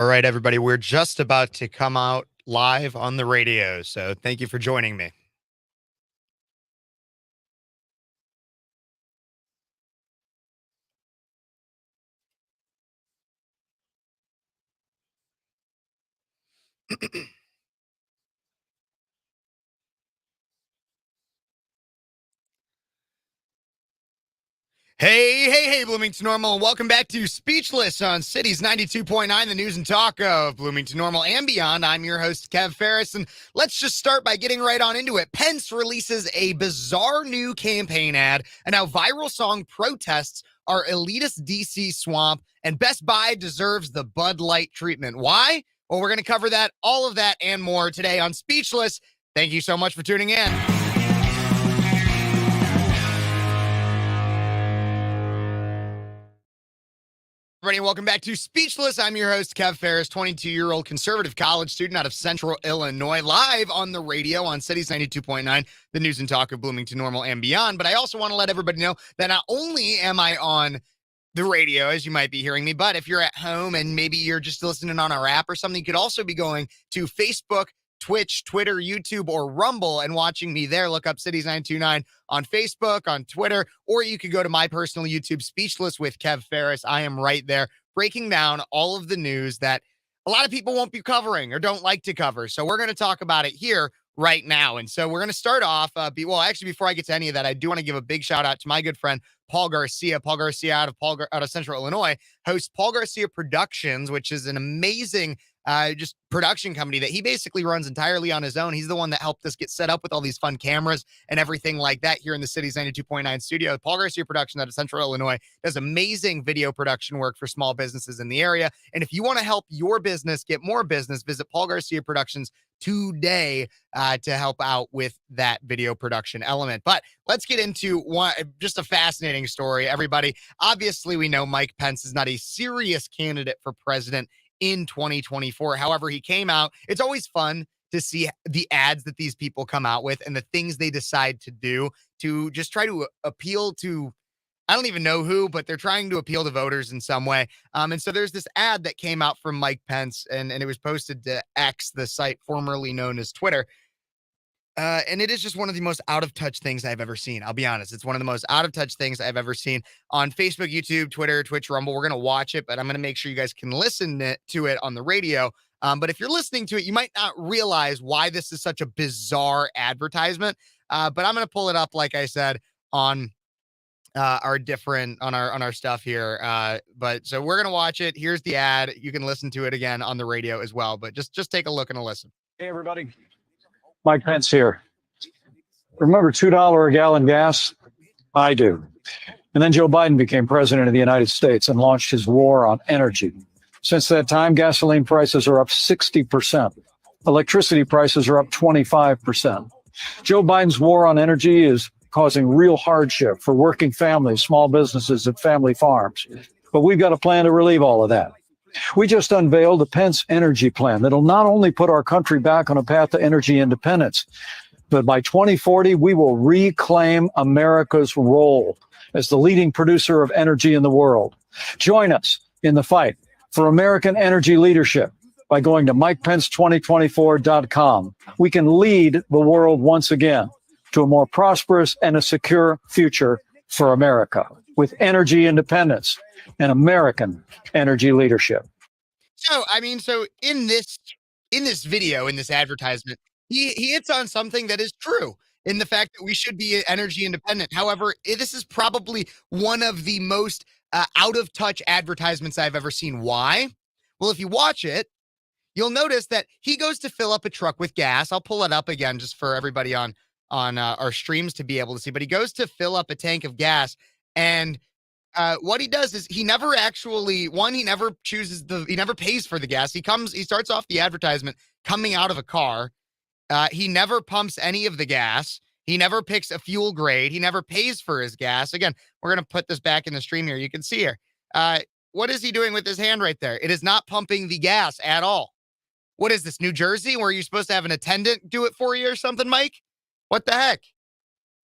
All right, everybody, we're just about to come out live on the radio, so thank you for joining me. Hey, Bloomington Normal, and welcome back to Speechless on Cities 92.9, the news and talk of Bloomington Normal and beyond. I'm your host, Kev Phares, and let's just start by getting right on into it. Pence releases a bizarre new campaign ad, and how viral song protests our elitist DC swamp, and Best Buy deserves the Bud Light treatment. Why? Well, we're going to cover that, all of that, and more today on Speechless. Thank you so much for tuning in. Everybody, welcome back to Speechless. I'm your host, Kev Phares, 22-year-old conservative college student out of Central Illinois, live on the radio on Cities 92.9, the news and talk of Bloomington Normal and beyond. But I also want to let everybody know that not only am I on the radio, as you might be hearing me, but if you're at home and maybe you're just listening on our app or something, you could also be going to Facebook, Twitch, Twitter, YouTube, or Rumble and watching me there. Look up Cities 929 on Facebook, on Twitter, or you could go to my personal YouTube, Speechless with Kev Phares. I am right there breaking down all of the news that a lot of people won't be covering or don't like to cover. So we're going to talk about it here right now. And so we're going to start off. Before I get to any of that, I do want to give a big shout out to my good friend, Paul Garcia. Paul Garcia out of Central Illinois hosts Paul Garcia Productions, which is an amazing just production company that he basically runs entirely on his own. He's the one that helped us get set up with all these fun cameras and everything like that here in the City's 92.9 studio. Paul Garcia Productions out of Central Illinois does amazing video production work for small businesses in the area. And if you want to help your business get more business, visit Paul Garcia Productions today to help out with that video production element. But let's get into just a fascinating story, everybody. Obviously, we know Mike Pence is not a serious candidate for president in 2024. However, he came out. It's always fun to see the ads that these people come out with and the things they decide to do to just try to appeal to, I don't even know who, but they're trying to appeal to voters in some way. And so there's this ad that came out from Mike Pence, and it was posted to X, the site formerly known as Twitter. And it is just one of the most out-of-touch things I've ever seen. I'll be honest. It's one of the most out-of-touch things I've ever seen on Facebook, YouTube, Twitter, Twitch, Rumble. We're going to watch it, but I'm going to make sure you guys can listen to it on the radio. But if you're listening to it, you might not realize why this is such a bizarre advertisement. But I'm going to pull it up, like I said, on our stuff here. But so we're going to watch it. Here's the ad. You can listen to it again on the radio as well. But just take a look and a listen. Hey, everybody. Mike Pence here. Remember $2 a gallon gas? I do. And then Joe Biden became president of the United States and launched his war on energy. Since that time, gasoline prices are up 60%. Electricity prices are up 25%. Joe Biden's war on energy is causing real hardship for working families, small businesses, and family farms. But we've got a plan to relieve all of that. We just unveiled the Pence energy plan that'll not only put our country back on a path to energy independence, but by 2040, we will reclaim America's role as the leading producer of energy in the world. Join us in the fight for American energy leadership by going to MikePence2024.com. We can lead the world once again to a more prosperous and a secure future for America with energy independence and American energy leadership. So in this video, in this advertisement, he hits on something that is true in the fact that we should be energy independent. However, this is probably one of the most out of touch advertisements I've ever seen. Why? Well, if you watch it, you'll notice that he goes to fill up a truck with gas. I'll pull it up again just for everybody on our streams to be able to see, but he goes to fill up a tank of gas, and what he does is he never pays for the gas. He starts off the advertisement coming out of a car. He never pumps any of the gas. He never picks a fuel grade. He never pays for his gas. Again, we're going to put this back in the stream here. You can see here. What is he doing with his hand right there? It is not pumping the gas at all. What is this, New Jersey, where you're supposed to have an attendant do it for you or something, Mike? What the heck?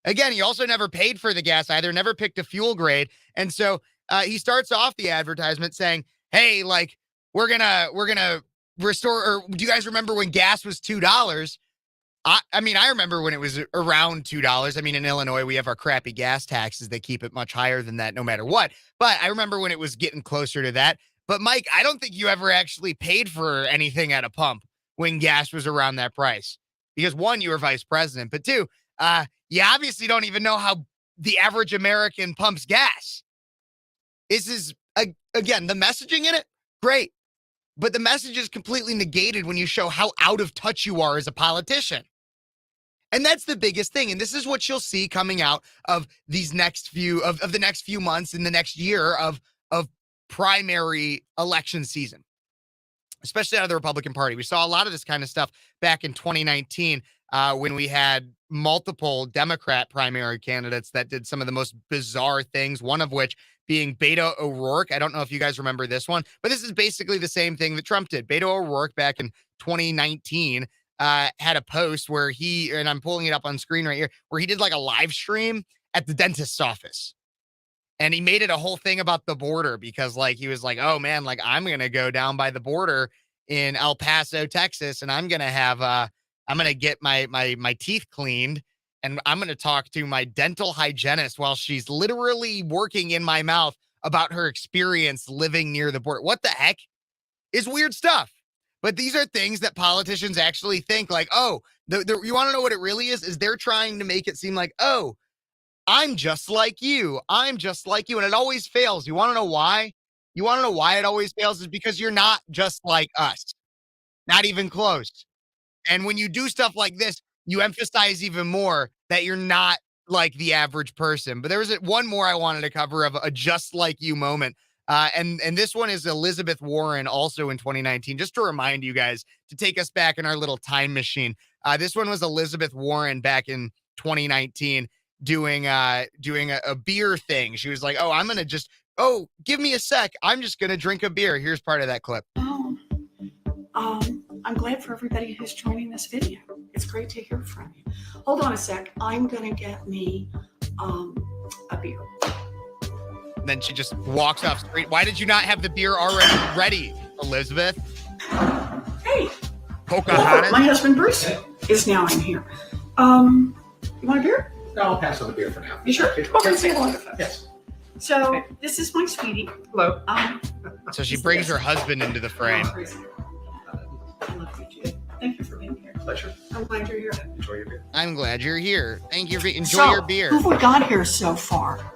Again, he also never paid for the gas either, never picked a fuel grade. And so he starts off the advertisement saying, hey, like, we're gonna restore, or do you guys remember when gas was $2? I mean, I remember when it was around $2. I mean, in Illinois, we have our crappy gas taxes. They keep it much higher than that no matter what. But I remember when it was getting closer to that. But Mike, I don't think you ever actually paid for anything at a pump when gas was around that price. Because one, you were vice president, but two, you obviously don't even know how the average American pumps gas. This is, again, the messaging in it, great. But the message is completely negated when you show how out of touch you are as a politician. And that's the biggest thing. And this is what you'll see coming out of these next few of the next few months in the next year of primary election season, especially out of the Republican Party. We saw a lot of this kind of stuff back in 2019 when we had multiple Democrat primary candidates that did some of the most bizarre things, one of which being Beto O'Rourke. I don't know if you guys remember this one, but this is basically the same thing that Trump did. Beto O'Rourke back in 2019 had a post where he, and I'm pulling it up on screen right here, where he did like a live stream at the dentist's office. And he made it a whole thing about the border because like he was like, oh man, like I'm going to go down by the border in El Paso, Texas, and I'm going to have I'm going to get my teeth cleaned, and I'm going to talk to my dental hygienist while she's literally working in my mouth about her experience living near the border. What the heck is weird stuff? But these are things that politicians actually think like, oh, you want to know what it really is? Is they're trying to make it seem like, oh, I'm just like you. I'm just like you. And it always fails. You want to know why? You want to know why it always fails is because you're not just like us. Not even close. And when you do stuff like this, you emphasize even more that you're not like the average person. But there was one more I wanted to cover of a just like you moment. And this one is Elizabeth Warren also in 2019, just to remind you guys to take us back in our little time machine. This one was Elizabeth Warren back in 2019 doing a beer thing. She was like, oh, give me a sec. I'm just going to drink a beer. Here's part of that clip. I'm glad for everybody who's joining this video. It's great to hear from you. Hold on a sec. I'm going to get me a beer. And then she just walks off screen. Why did you not have the beer already ready, Elizabeth? Hey. Pocahontas. My husband Bruce is now in here. You want a beer? No, I'll pass on the beer for now. You sure? Okay, say hello to folks. Yes. So this is my sweetie. Hello. So she brings her husband into the frame. I love you too. Thank you for being here. Pleasure. I'm glad you're here. Enjoy your beer. I'm glad you're here. Thank you. Enjoy your beer. Who have we got here so far?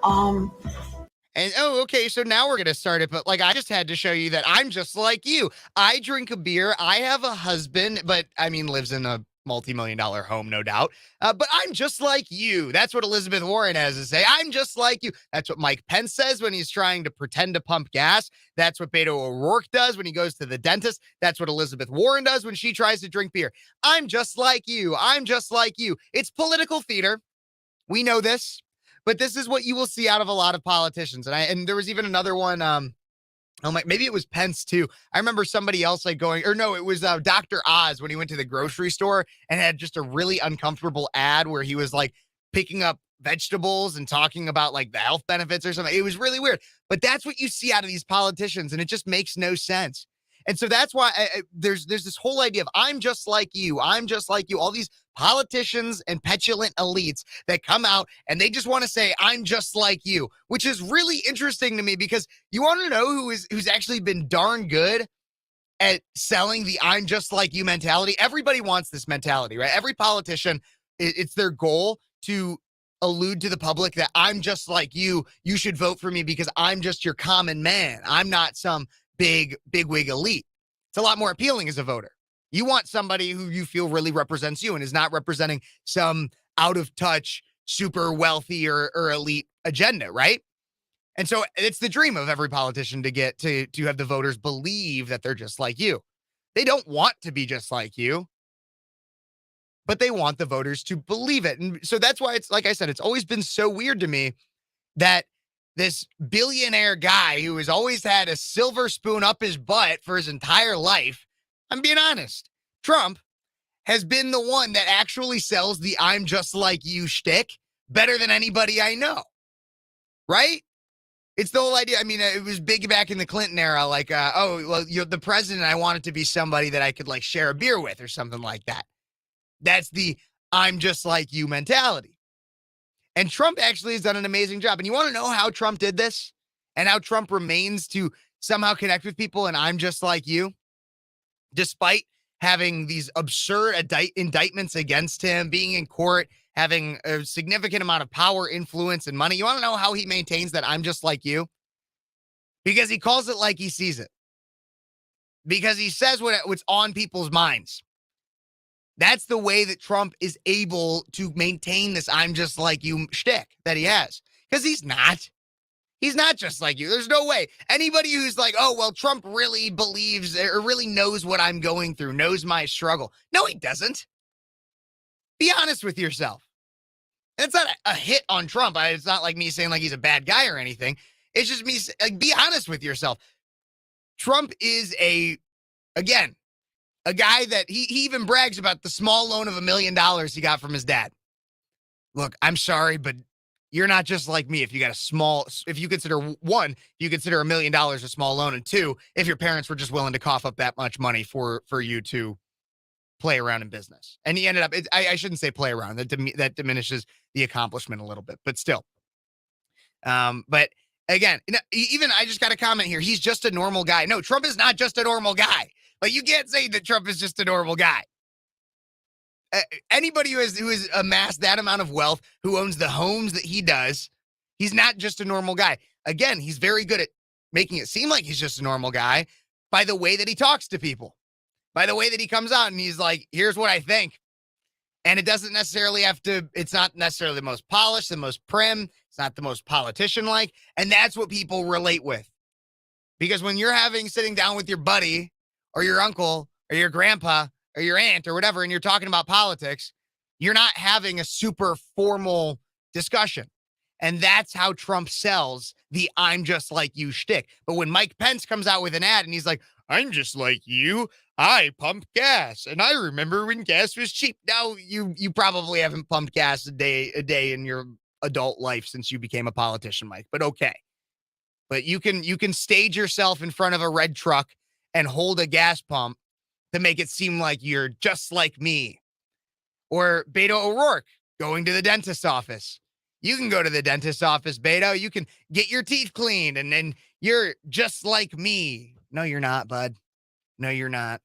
And okay, so now we're gonna start it. But like, I just had to show you that I'm just like you. I drink a beer. I have a husband, but I mean, lives in a multi-million-dollar home, no doubt. But I'm just like you. That's what Elizabeth Warren has to say. I'm just like you. That's what Mike Pence says when he's trying to pretend to pump gas. That's what Beto O'Rourke does when he goes to the dentist. That's what Elizabeth Warren does when she tries to drink beer. I'm just like you. I'm just like you. It's political theater. We know this, but this is what you will see out of a lot of politicians. And there was even another one. Maybe it was Pence too. I remember somebody else like going, or no, it was Dr. Oz when he went to the grocery store and had just a really uncomfortable ad where he was like picking up vegetables and talking about like the health benefits or something. It was really weird, but that's what you see out of these politicians, and it just makes no sense. And so that's why there's this whole idea of I'm just like you. I'm just like you. All these politicians and petulant elites that come out and they just want to say, I'm just like you, which is really interesting to me because you want to know who's actually been darn good at selling the I'm just like you mentality. Everybody wants this mentality, right? Every politician, it's their goal to allude to the public that I'm just like you. You should vote for me because I'm just your common man. I'm not some big wig elite. It's a lot more appealing as a voter. You want somebody who you feel really represents you and is not representing some out of touch, super wealthy or elite agenda, right? And so it's the dream of every politician to get to have the voters believe that they're just like you. They don't want to be just like you, but they want the voters to believe it. And so that's why it's, like I said, it's always been so weird to me that this billionaire guy who has always had a silver spoon up his butt for his entire life, I'm being honest, Trump has been the one that actually sells the I'm just like you shtick better than anybody I know. Right? It's the whole idea. I mean, it was big back in the Clinton era, like, oh, well, you're the president. I want it to be somebody that I could like share a beer with or something like that. That's the I'm just like you mentality. And Trump actually has done an amazing job. And you want to know how Trump did this and how Trump remains to somehow connect with people and I'm just like you, despite having these absurd indictments against him, being in court, having a significant amount of power, influence, and money. You want to know how he maintains that I'm just like you? Because he calls it like he sees it. Because he says what's on people's minds. That's the way that Trump is able to maintain this I'm just like you shtick that he has. Because he's not. He's not just like you. There's no way. Anybody who's like, oh, well, Trump really believes or really knows what I'm going through, knows my struggle. No, he doesn't. Be honest with yourself. And it's not a hit on Trump. It's not like me saying like he's a bad guy or anything. It's just me, like, be honest with yourself. Trump is again, a guy that he even brags about the small loan of $1 million he got from his dad. Look, I'm sorry, but you're not just like me. If you got if you consider one, you consider $1 million a small loan, and two, if your parents were just willing to cough up that much money for you to play around in business. And he ended up, I shouldn't say play around. That diminishes the accomplishment a little bit, but still. But again, even I just got a comment here. He's just a normal guy. No, Trump is not just a normal guy. Like, you can't say that Trump is just a normal guy. Anybody who has amassed that amount of wealth, who owns the homes that he does, he's not just a normal guy. Again, he's very good at making it seem like he's just a normal guy by the way that he talks to people, by the way that he comes out and he's like, here's what I think. And it doesn't necessarily it's not necessarily the most polished, the most prim. It's not the most politician-like. And that's what people relate with. Because when you're sitting down with your buddy or your uncle or your grandpa or your aunt or whatever, and you're talking about politics, you're not having a super formal discussion. And that's how Trump sells the I'm just like you shtick. But when Mike Pence comes out with an ad and he's like, I'm just like you, I pump gas. And I remember when gas was cheap. Now, you probably haven't pumped gas a day in your adult life since you became a politician, Mike, but okay. But you can stage yourself in front of a red truck and hold a gas pump to make it seem like you're just like me. Or Beto O'Rourke going to the dentist's office. You can go to the dentist's office, Beto. You can get your teeth cleaned, and then you're just like me. No, you're not, bud. No, you're not.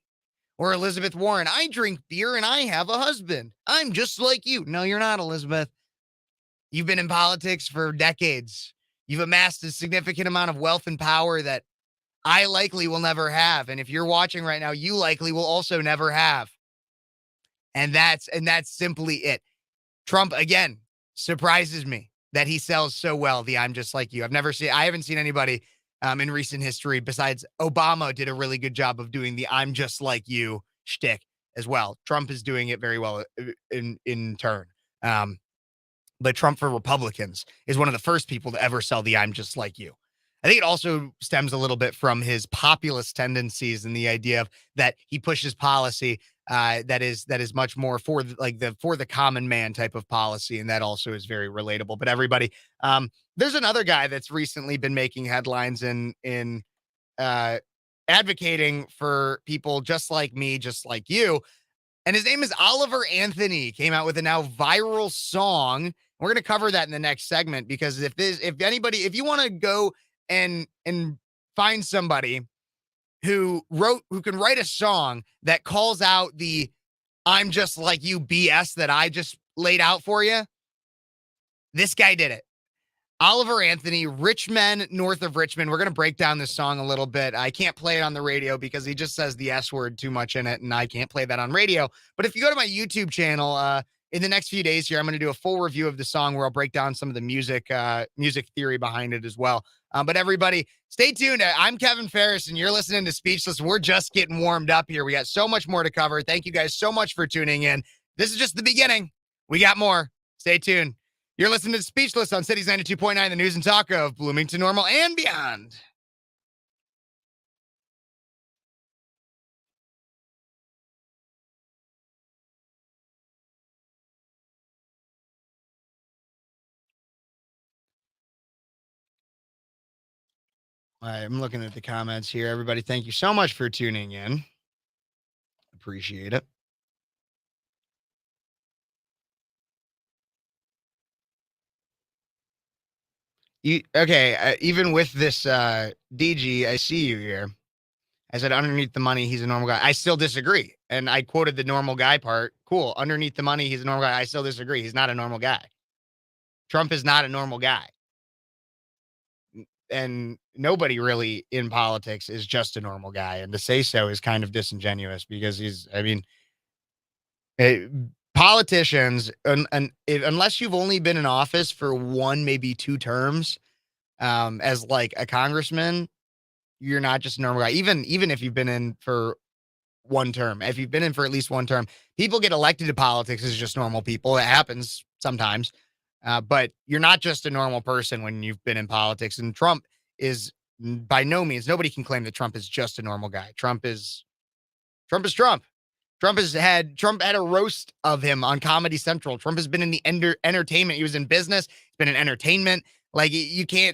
Or Elizabeth Warren. I drink beer and I have a husband. I'm just like you. No, you're not, Elizabeth. You've been in politics for decades. You've amassed a significant amount of wealth and power that I likely will never have. And if you're watching right now, you likely will also never have. And that's simply it. Trump, again, surprises me that he sells so well the I'm just like you. I haven't seen anybody in recent history besides Obama did a really good job of doing the I'm just like you shtick as well. Trump is doing it very well in turn. But Trump for Republicans is one of the first people to ever sell the I'm just like you. I think it also stems a little bit from his populist tendencies and the idea of that he pushes policy that is much more for the common man type of policy, and that also is very relatable. But everybody, there's another guy that's recently been making headlines in advocating for people just like me, just like you, and his name is Oliver Anthony. Came out with a now viral song. We're going to cover that in the next segment because if you want to go and find somebody who can write a song that calls out the I'm just like you BS that I just laid out for you, this guy did it. Oliver Anthony, Rich Men North of Richmond. We're going to break down this song a little bit. I can't play it on the radio because he just says the S word too much in it, and I can't play that on radio. But if you go to my YouTube channel, in the next few days here, I'm going to do a full review of the song where I'll break down some of the music theory behind it as well. But everybody, stay tuned. I'm Kevin Phares, and you're listening to Speechless. We're just getting warmed up here. We got so much more to cover. Thank you guys so much for tuning in. This is just the beginning. We got more. Stay tuned. You're listening to Speechless on Cities 92.9, the news and talk of Bloomington Normal and beyond. I'm looking at the comments here. Everybody, thank you so much for tuning in. Appreciate it. Even with this DG, I see you here. I said underneath the money, he's a normal guy. I still disagree. And I quoted the normal guy part. Cool. Underneath the money, he's a normal guy. I still disagree. He's not a normal guy. Trump is not a normal guy. And nobody really in politics is just a normal guy. And to say so is kind of disingenuous because politicians, unless you've only been in office for one, maybe 2 terms, as like a congressman, you're not just a normal guy. Even if you've been in for 1 term, if you've been in for at least 1 term, people get elected to politics as just normal people. It happens sometimes. But you're not just a normal person when you've been in politics. And Trump is by no means, nobody can claim that Trump is just a normal guy. Trump is Trump. Trump had a roast of him on Comedy Central. Trump has been in the entertainment. He was in business. He's been in entertainment. Like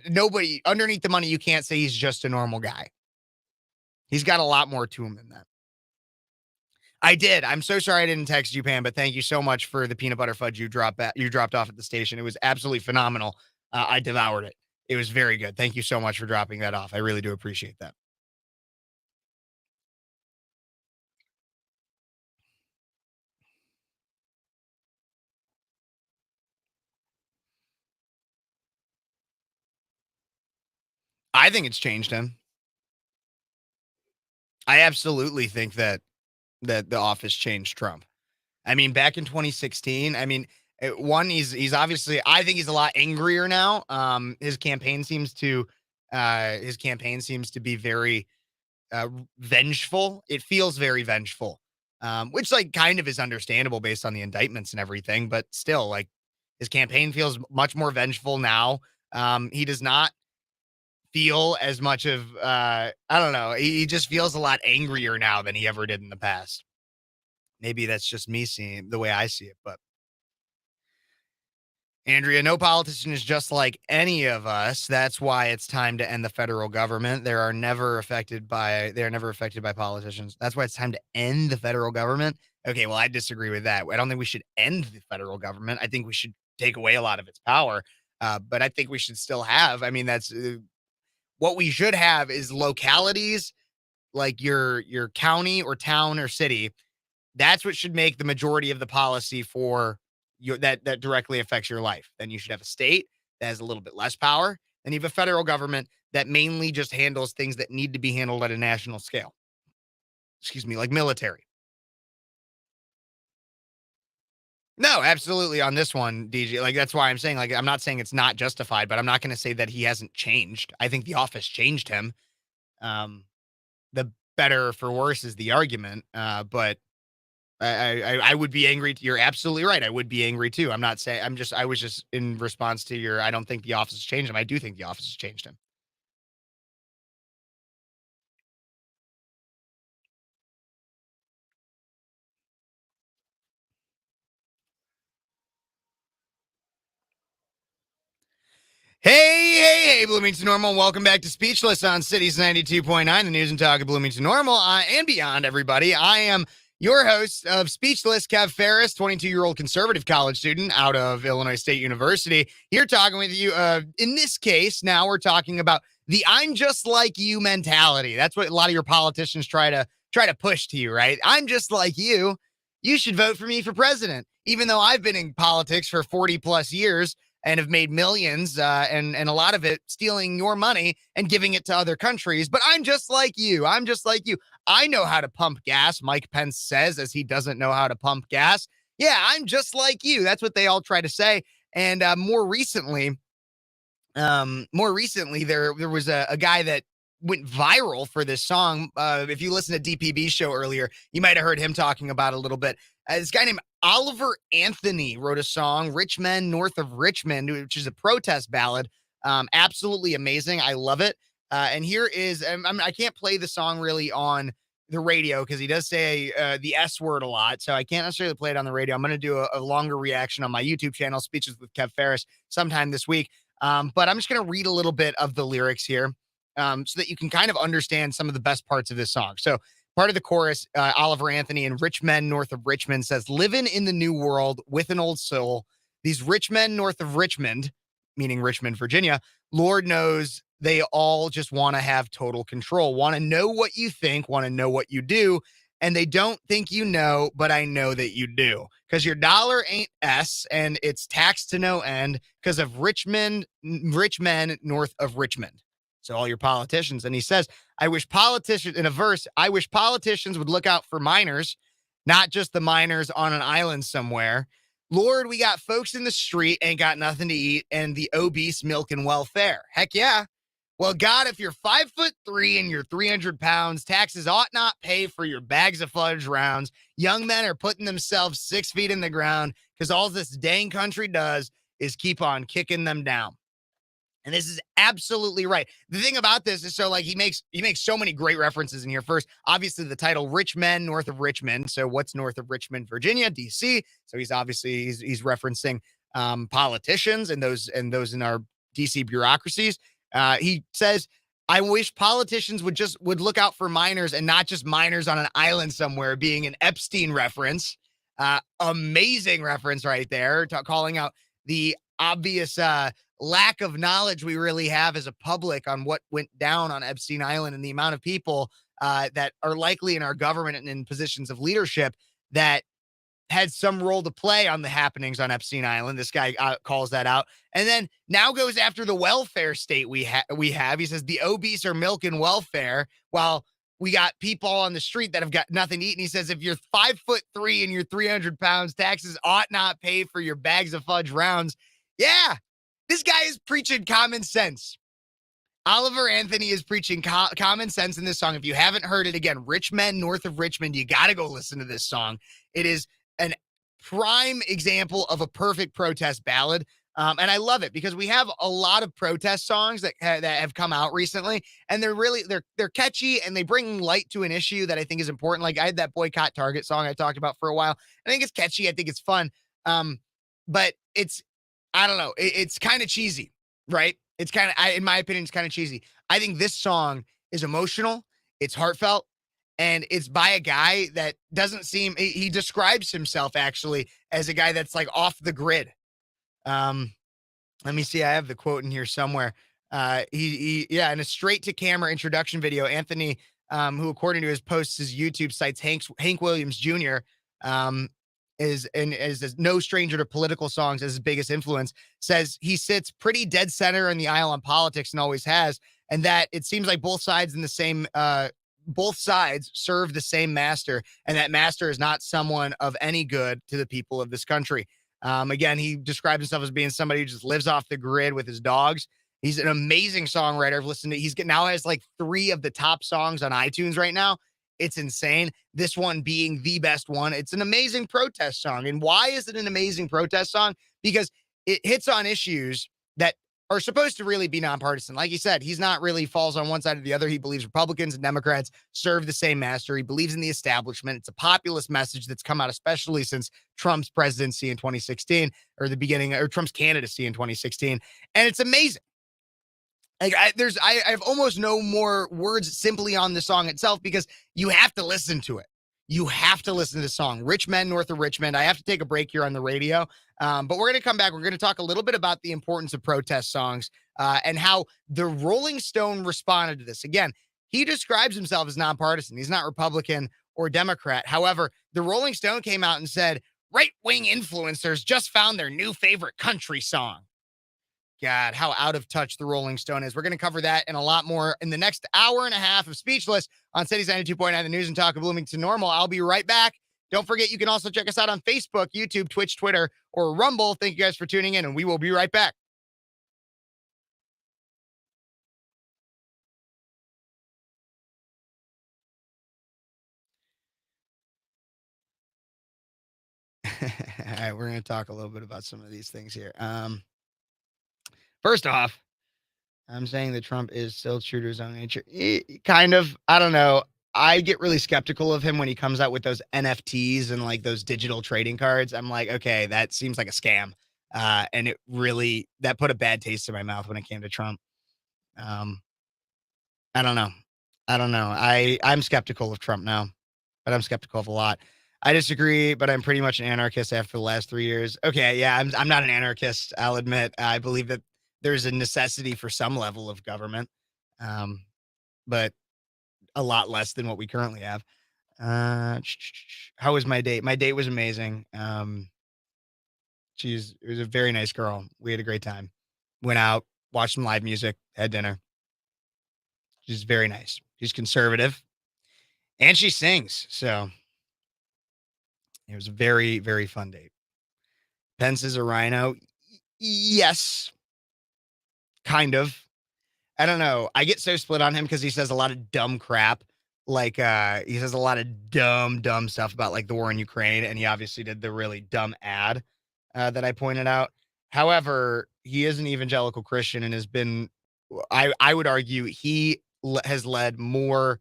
nobody underneath the money, you can't say he's just a normal guy. He's got a lot more to him than that. I did. I'm so sorry I didn't text you, Pam, but thank you so much for the peanut butter fudge you dropped off at the station. It was absolutely phenomenal. I devoured it. It was very good. Thank you so much for dropping that off. I really do appreciate that. I think it's changed him. I absolutely think that the office changed Trump. I mean, back in 2016, he's obviously, I think he's a lot angrier now. His campaign seems to be very vengeful. It feels very vengeful, which like kind of is understandable based on the indictments and everything. But still, like his campaign feels much more vengeful now. He does not feel as much of I don't know. He just feels a lot angrier now than he ever did in the past. Maybe that's just me seeing the way I see it, but Andrea, no politician is just like any of us. That's why it's time to end the federal government. They are never affected by politicians. That's why it's time to end the federal government. Okay, well, I disagree with that. I don't think we should end the federal government. I think we should take away a lot of its power. But I think we should still have. That's what we should have is localities like your county or town or city. That's what should make the majority of the policy for that directly affects your life. Then you should have a state that has a little bit less power. Then you have a federal government that mainly just handles things that need to be handled at a national scale. Excuse me, like military. No, absolutely on this one, DJ. Like, that's why I'm saying, like, I'm not saying it's not justified, but I'm not going to say that he hasn't changed. I think the office changed him. The better for worse is the argument. But I would be angry. You're absolutely right. I would be angry too. I was just in response to I don't think the office has changed him. I do think the office has changed him. Hey, Bloomington Normal. Welcome back to Speechless on Cities 92.9, the news and talk of Bloomington Normal and beyond, everybody. I am your host of Speechless, Kev Phares, 22-year-old conservative college student out of Illinois State University, here talking with you. In this case, now we're talking about the I'm just like you mentality. That's what a lot of your politicians try to push to you, right? I'm just like you. You should vote for me for president. Even though I've been in politics for 40 plus years and have made millions and a lot of it stealing your money and giving it to other countries. But I'm just like you. I'm just like you. I know how to pump gas, Mike Pence says, as he doesn't know how to pump gas. Yeah, I'm just like you. That's what they all try to say. And more recently, there was a guy that went viral for this song. If you listen to DPB's show earlier, you might have heard him talking about it a little bit. This guy named Oliver Anthony wrote a song, Rich Men North of Richmond, which is a protest ballad. Absolutely amazing. I love it. And here is, I can't play the song really on the radio because he does say the S word a lot. So I can't necessarily play it on the radio. I'm going to do a longer reaction on my YouTube channel, Speeches with Kev Phares, sometime this week. But I'm just going to read a little bit of the lyrics here. so that you can kind of understand some of the best parts of this song. So part of the chorus, Oliver Anthony in Rich Men North of Richmond says, living in the new world with an old soul, these rich men north of Richmond, meaning Richmond, Virginia, Lord knows they all just want to have total control, want to know what you think, want to know what you do. And they don't think you know, but I know that you do. Because your dollar ain't S and it's taxed to no end because of rich men north of Richmond. So all your politicians. And he says, I wish politicians would look out for minors, not just the miners on an island somewhere. Lord, we got folks in the street ain't got nothing to eat and the obese milk and welfare. Heck yeah. Well, God, if you're 5'3" and you're 300 pounds, taxes ought not pay for your bags of fudge rounds. Young men are putting themselves 6 feet in the ground because all this dang country does is keep on kicking them down. And this is absolutely right. The thing about this is, so like he makes so many great references in here. First, obviously the title Rich Men North of Richmond. So what's north of Richmond, Virginia, DC? So he's obviously he's referencing politicians and those in our DC bureaucracies. He says, I wish politicians would look out for minors and not just minors on an island somewhere, being an Epstein reference. Amazing reference right there, calling out the obvious lack of knowledge we really have as a public on what went down on Epstein Island and the amount of people that are likely in our government and in positions of leadership that had some role to play on the happenings on Epstein Island. This guy calls that out. And then now goes after the welfare state we have. He says the obese are milk and welfare, while we got people on the street that have got nothing to eat. And he says, if you're 5'3" and you're 300 pounds, taxes ought not pay for your bags of fudge rounds. Yeah, this guy is preaching common sense. Oliver Anthony is preaching common sense in this song. If you haven't heard it, again, Rich Men North of Richmond, you got to go listen to this song. It is an prime example of a perfect protest ballad. And I love it because we have a lot of protest songs that have come out recently, and they're catchy and they bring light to an issue that I think is important. Like I had that Boycott Target song I talked about for a while. I think it's catchy. I think it's fun. But I don't know. It's kind of cheesy, right? It's kind of, in my opinion, it's kind of cheesy. I think this song is emotional. It's heartfelt. And it's by a guy that doesn't seem, he describes himself actually as a guy that's like off the grid. Let me see. I have the quote in here somewhere. In a straight to camera introduction video, Anthony, who according to his posts, his YouTube cites Hank Williams Jr., is no stranger to political songs as his biggest influence, says he sits pretty dead center in the aisle on politics and always has. And that it seems like both sides serve the same master, and that master is not someone of any good to the people of this country. Again, he describes himself as being somebody who just lives off the grid with his dogs. He's an amazing songwriter. I've listened to, now has like 3 of the top songs on iTunes right now. It's insane. This one being the best one. It's an amazing protest song. And why is it an amazing protest song? Because it hits on issues that are supposed to really be nonpartisan. Like he said, he's not really falls on one side or the other. He believes Republicans and Democrats serve the same master. He believes in the establishment. It's a populist message that's come out, especially since Trump's presidency in 2016, or the beginning, or Trump's candidacy in 2016. And it's amazing. Like I have almost no more words simply on the song itself because you have to listen to it. You have to listen to the song, Rich Men North of Richmond. I have to take a break here on the radio, but we're going to come back. We're going to talk a little bit about the importance of protest songs and how the Rolling Stone responded to this. Again, he describes himself as nonpartisan. He's not Republican or Democrat. However, the Rolling Stone came out and said, right-wing influencers just found their new favorite country song. God, how out of touch the Rolling Stone is. We're going to cover that and a lot more in the next hour and a half of Speechless on Cities 92.9, the news and talk of Bloomington Normal. I'll be right back. Don't forget, you can also check us out on Facebook, YouTube, Twitch, Twitter, or Rumble. Thank you guys for tuning in, and we will be right back. All right, we're going to talk a little bit about some of these things here. First off, I'm saying that Trump is still true to his own nature. Kind of. I don't know. I get really skeptical of him when he comes out with those NFTs and like those digital trading cards. I'm like, okay, that seems like a scam. And that put a bad taste in my mouth when it came to Trump. I don't know. I don't know. I'm skeptical of Trump now, but I'm skeptical of a lot. I disagree, but I'm pretty much an anarchist after the last 3 years. Okay, yeah, I'm not an anarchist. I'll admit. I believe that there's a necessity for some level of government, but a lot less than what we currently have. How was my date? My date was amazing. It was a very nice girl. We had a great time. Went out, watched some live music, had dinner. She's very nice. She's conservative and she sings. So it was a very, very fun date. Pence is a rhino. Yes, kind of. I don't know. I get so split on him because he says a lot of dumb crap. Like he says a lot of dumb stuff about like the war in Ukraine, and he obviously did the really dumb ad that I pointed out. However, he is an evangelical Christian and has been. I would argue he has led more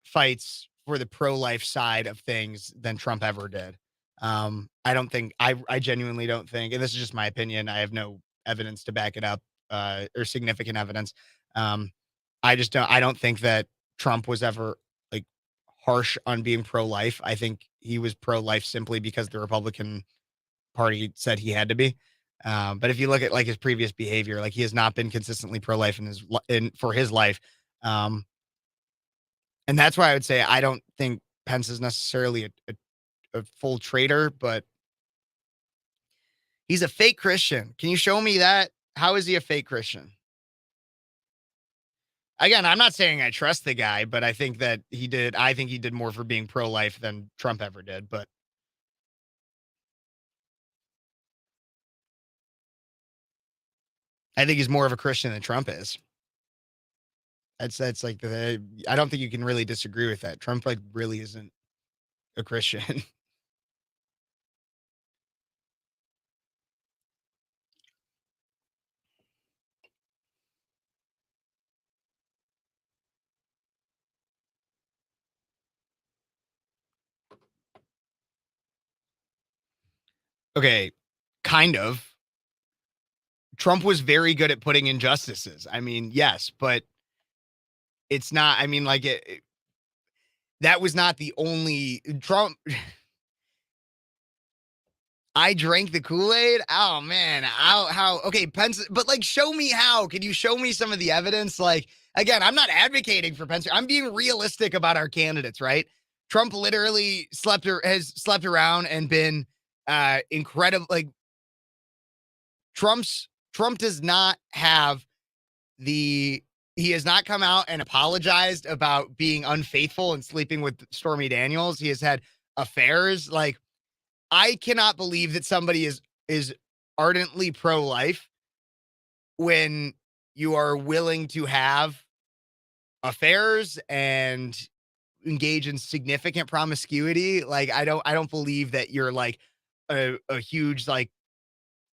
fights for the pro-life side of things than Trump ever did. I don't think I genuinely don't think, and this is just my opinion. I have no evidence to back it up, or significant evidence. Um, I don't think that Trump was ever like harsh on being pro-life. I think he was pro-life simply because the Republican Party said he had to be. But if you look at like his previous behavior, like he has not been consistently pro-life for his life. Um, and that's why I would say I don't think Pence is necessarily a full traitor, but he's a fake Christian. Can you show me that? How is he a fake Christian? Again, I'm not saying I trust the guy, but I think he did more for being pro-life than Trump ever did. But I think he's more of a Christian than Trump is. That's like I don't think you can really disagree with that. Trump like really isn't a Christian. Okay, kind of. Trump was very good at putting injustices. I mean, yes, but it's not. I mean, like that was not the only Trump. I drank the Kool-Aid. Oh man, how? Okay, Pence, but like, show me how. Can you show me some of the evidence? Like, again, I'm not advocating for Pence. I'm being realistic about our candidates, right? Trump literally has slept around and been incredible. Like, Trump does not have the. He has not come out and apologized about being unfaithful and sleeping with Stormy Daniels. He has had affairs. Like, I cannot believe that somebody is ardently pro-life when you are willing to have affairs and engage in significant promiscuity. Like I don't believe that you're like a huge like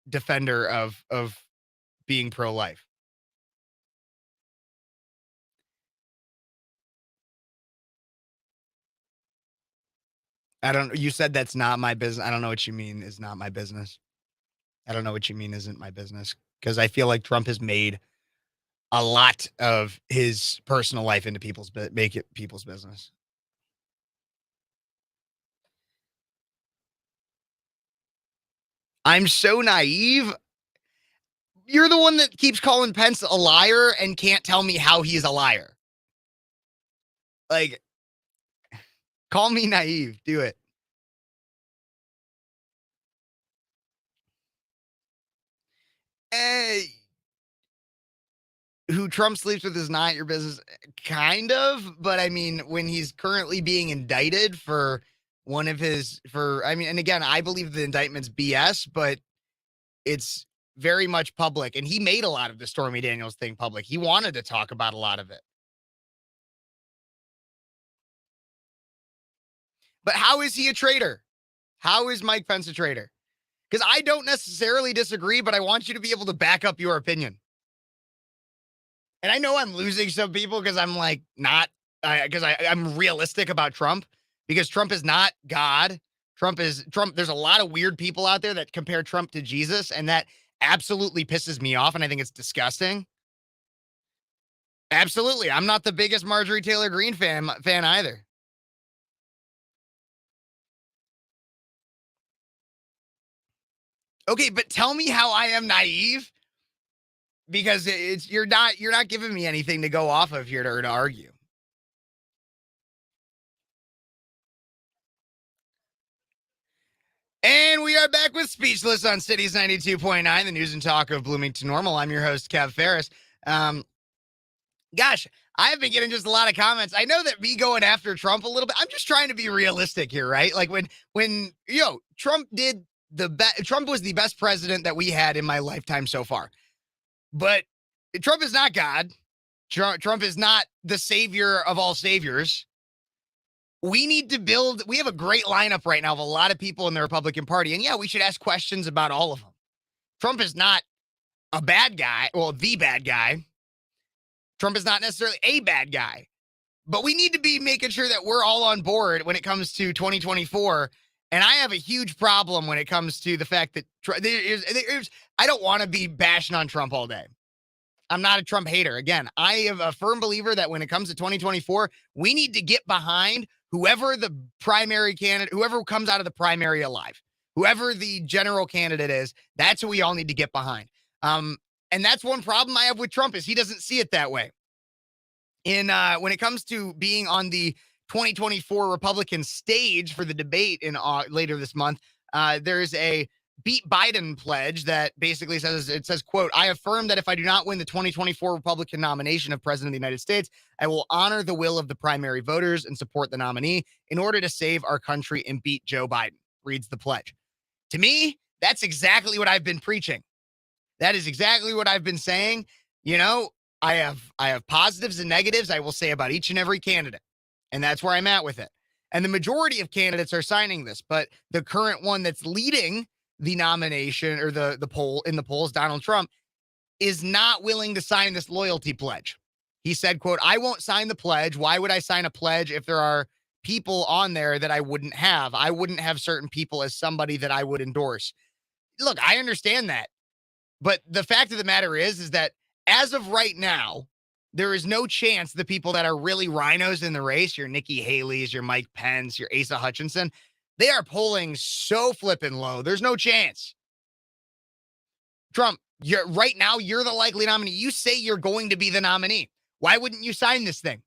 defender of being pro-life. I don't You said that's not my business. I don't know what you mean is not my business. I don't know what you mean isn't my business because I feel like Trump has made a lot of his personal life into make it people's business. I'm so naive. You're the one that keeps calling Pence a liar and can't tell me how he's a liar. Like, call me naive. Do it. Eh, who Trump sleeps with is not your business. Kind of. But I mean, when he's currently being indicted for I mean, and again, I believe the indictment's BS, but it's very much public. And he made a lot of the Stormy Daniels thing public. He wanted to talk about a lot of it. But how is he a traitor? How is Mike Pence a traitor? Because I don't necessarily disagree, but I want you to be able to back up your opinion. And I know I'm losing some people because I'm like not, because I'm realistic about Trump because Trump is not God. Trump. There's a lot of weird people out there that compare Trump to Jesus, and that absolutely pisses me off. And I think it's disgusting. Absolutely. I'm not the biggest Marjorie Taylor Greene fan either. Okay, but tell me how I am naive, because you're not giving me anything to go off of here to argue. And we are back with Speechless on Cities 92.9, the news and talk of Bloomington Normal. I'm your host, Kev Phares. Gosh, I have been getting just a lot of comments. I know that me going after Trump a little bit, I'm just trying to be realistic here, right? Like when Trump was the best president that we had in my lifetime so far. But Trump is not God. Trump is not the savior of all saviors. We have a great lineup right now of a lot of people in the Republican Party. And yeah, we should ask questions about all of them. Trump is not a bad guy. Well, the bad guy. Trump is not necessarily a bad guy. But we need to be making sure that we're all on board when it comes to 2024. And I have a huge problem when it comes to the fact that I don't want to be bashing on Trump all day. I'm not a Trump hater. Again, I am a firm believer that when it comes to 2024, we need to get behind whoever the primary candidate, whoever comes out of the primary alive, whoever the general candidate is. That's who we all need to get behind. And that's one problem I have with Trump is he doesn't see it that way. When it comes to being on the 2024 Republican stage for the debate in later this month, there's a Beat Biden pledge that basically says, quote, "I affirm that if I do not win the 2024 Republican nomination of President of the United States, I will honor the will of the primary voters and support the nominee in order to save our country and beat Joe Biden," reads the pledge. To me, that's exactly what I've been preaching. That is exactly what I've been saying. I have positives and negatives, I will say, about each and every candidate. And that's where I'm at with it. And the majority of candidates are signing this, but the current one that's leading the nomination or the poll in the polls, Donald Trump, is not willing to sign this loyalty pledge. He said, quote, "I won't sign the pledge. Why would I sign a pledge if there are people on there that I wouldn't have? I wouldn't have certain people as somebody that I would endorse." Look, I understand that. But the fact of the matter is that as of right now, there is no chance the people that are really rhinos in the race, your Nikki Haley's, your Mike Pence, your Asa Hutchinson, they are polling so flipping low. There's no chance. Trump, right now, you're the likely nominee. You say you're going to be the nominee. Why wouldn't you sign this thing?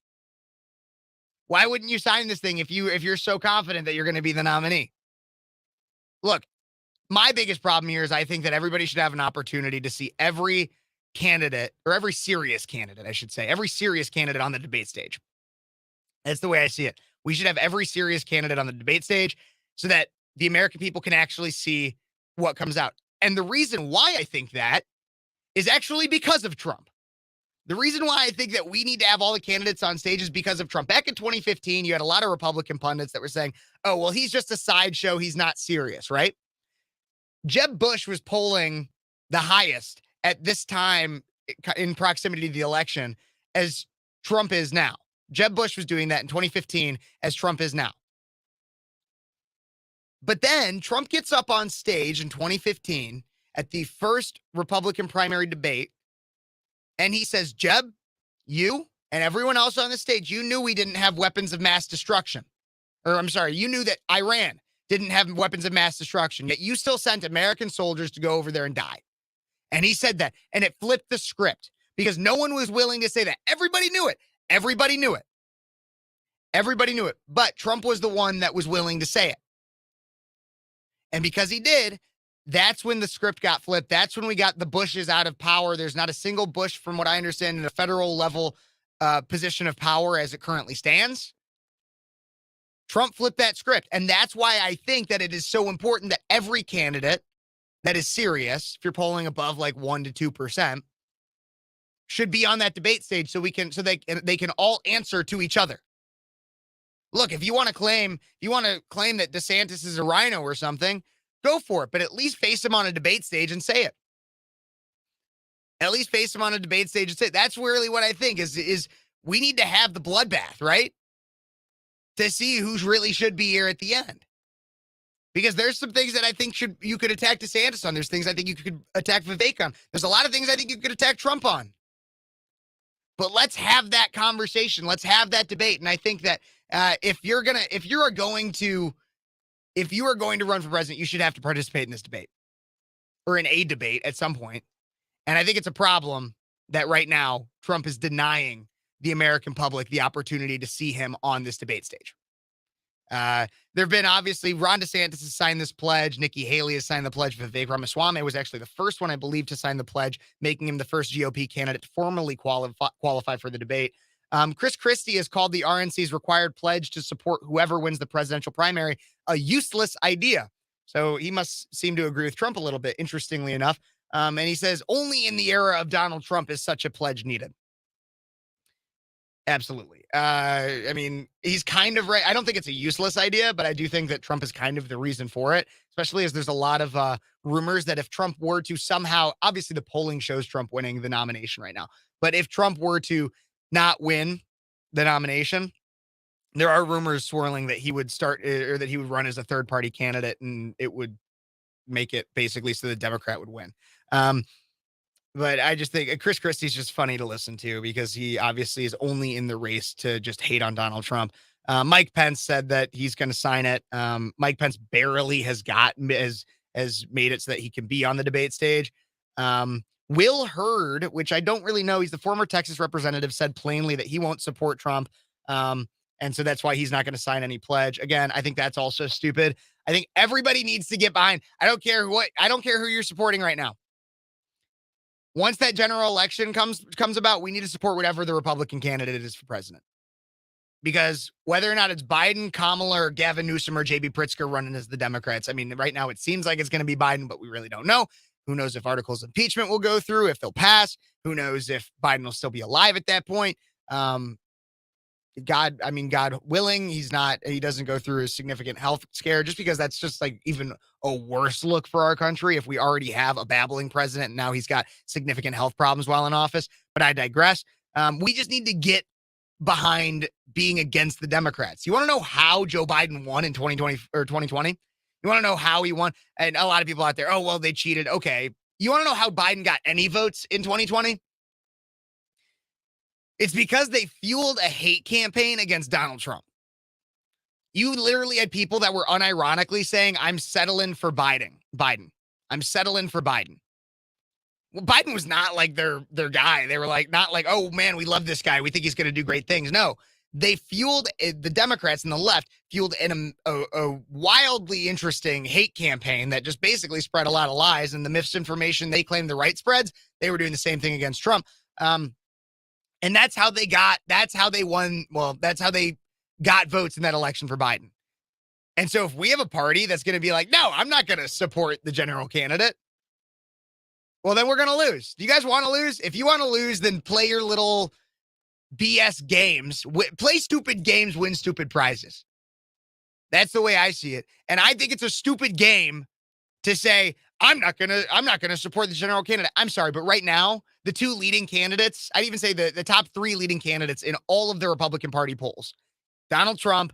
Why wouldn't you sign this thing if you're so confident that you're going to be the nominee? Look, my biggest problem here is I think that everybody should have an opportunity to see every candidate, or every serious candidate, I should say, every serious candidate on the debate stage. That's the way I see it. We should have every serious candidate on the debate stage so that the American people can actually see what comes out. And the reason why I think that is actually because of Trump. The reason why I think that we need to have all the candidates on stage is because of Trump. Back in 2015, you had a lot of Republican pundits that were saying, oh, well, he's just a sideshow. He's not serious, right? Jeb Bush was polling the highest at this time in proximity to the election as Trump is now. Jeb Bush was doing that in 2015 as Trump is now. But then Trump gets up on stage in 2015 at the first Republican primary debate, and he says, Jeb, you and everyone else on the stage, you knew we didn't have weapons of mass destruction. Or I'm sorry, you knew that Iran didn't have weapons of mass destruction, yet you still sent American soldiers to go over there and die. And he said that, and it flipped the script because no one was willing to say that. Everybody knew it. Everybody knew it. Everybody knew it. But Trump was the one that was willing to say it. And because he did, that's when the script got flipped. That's when we got the Bushes out of power. There's not a single Bush, from what I understand, in a federal level position of power as it currently stands. Trump flipped that script. And that's why I think that it is so important that every candidate that is serious, if you're polling above like 1% to 2%, should be on that debate stage so they can all answer to each other. Look, if you want to claim that DeSantis is a rhino or something, go for it. But at least face him on a debate stage and say it. At least face him on a debate stage and say it. That's really what I think is we need to have the bloodbath, right? To see who really should be here at the end. Because there's some things that I think you could attack DeSantis on. There's things I think you could attack Vivek on. There's a lot of things I think you could attack Trump on. But let's have that conversation. Let's have that debate. And I think that if you are going to run for president, you should have to participate in this debate or in a debate at some point. And I think it's a problem that right now Trump is denying the American public the opportunity to see him on this debate stage. There have been, obviously, Ron DeSantis has signed this pledge. Nikki Haley has signed the pledge. Vivek Ramaswamy was actually the first one, I believe, to sign the pledge, making him the first GOP candidate to formally qualify for the debate. Chris Christie has called the RNC's required pledge to support whoever wins the presidential primary a useless idea. So he must seem to agree with Trump a little bit, interestingly enough. And he says, only in the era of Donald Trump is such a pledge needed. Absolutely. I mean, he's kind of right. I don't think it's a useless idea, but I do think that Trump is kind of the reason for it, especially as there's a lot of rumors that if Trump were to somehow, obviously the polling shows Trump winning the nomination right now, but if Trump were to not win the nomination, there are rumors swirling that he would start or that he would run as a third party candidate, and it would make it basically so the Democrat would win. But I just think Chris Christie's just funny to listen to because he obviously is only in the race to just hate on Donald Trump. Mike Pence said that he's going to sign it. Mike Pence barely has made it so that he can be on the debate stage. Will Hurd, which I don't really know, he's the former Texas representative, said plainly that he won't support Trump. And so that's why he's not going to sign any pledge. Again, I think that's also stupid. I think everybody needs to get behind. I don't care who you're supporting right now. Once that general election comes about, we need to support whatever the Republican candidate is for president. Because whether or not it's Biden, Kamala, or Gavin Newsom, or J.B. Pritzker running as the Democrats, I mean, right now it seems like it's going to be Biden, but we really don't know. Who knows if articles of impeachment will go through, if they'll pass. Who knows if Biden will still be alive at that point. God willing, he doesn't go through a significant health scare, just because that's just like even a worse look for our country if we already have a babbling president and now he's got significant health problems while in office. But I digress. We just need to get behind being against the Democrats. You want to know how Joe Biden won in 2020 or 2020? You want to know how he won? And a lot of people out there, oh, well, they cheated. Okay. You want to know how Biden got any votes in 2020? It's because they fueled a hate campaign against Donald Trump. You literally had people that were unironically saying, I'm settling for Biden. I'm settling for Biden. Well, Biden was not like their guy. They were like, not like, oh man, we love this guy. We think he's going to do great things. No, they fueled, the Democrats and the left fueled a wildly interesting hate campaign that just basically spread a lot of lies, and the misinformation they claimed the right spreads, they were doing the same thing against Trump. And that's how they won. Well, that's how they got votes in that election for Biden. And so if we have a party that's going to be like, no, I'm not going to support the general candidate, well, then we're going to lose. Do you guys want to lose? If you want to lose, then play your little BS games. Play stupid games, win stupid prizes. That's the way I see it. And I think it's a stupid game to say, I'm not gonna support the general candidate. I'm sorry, but right now, the two leading candidates, I'd even say the top three leading candidates in all of the Republican Party polls, Donald Trump,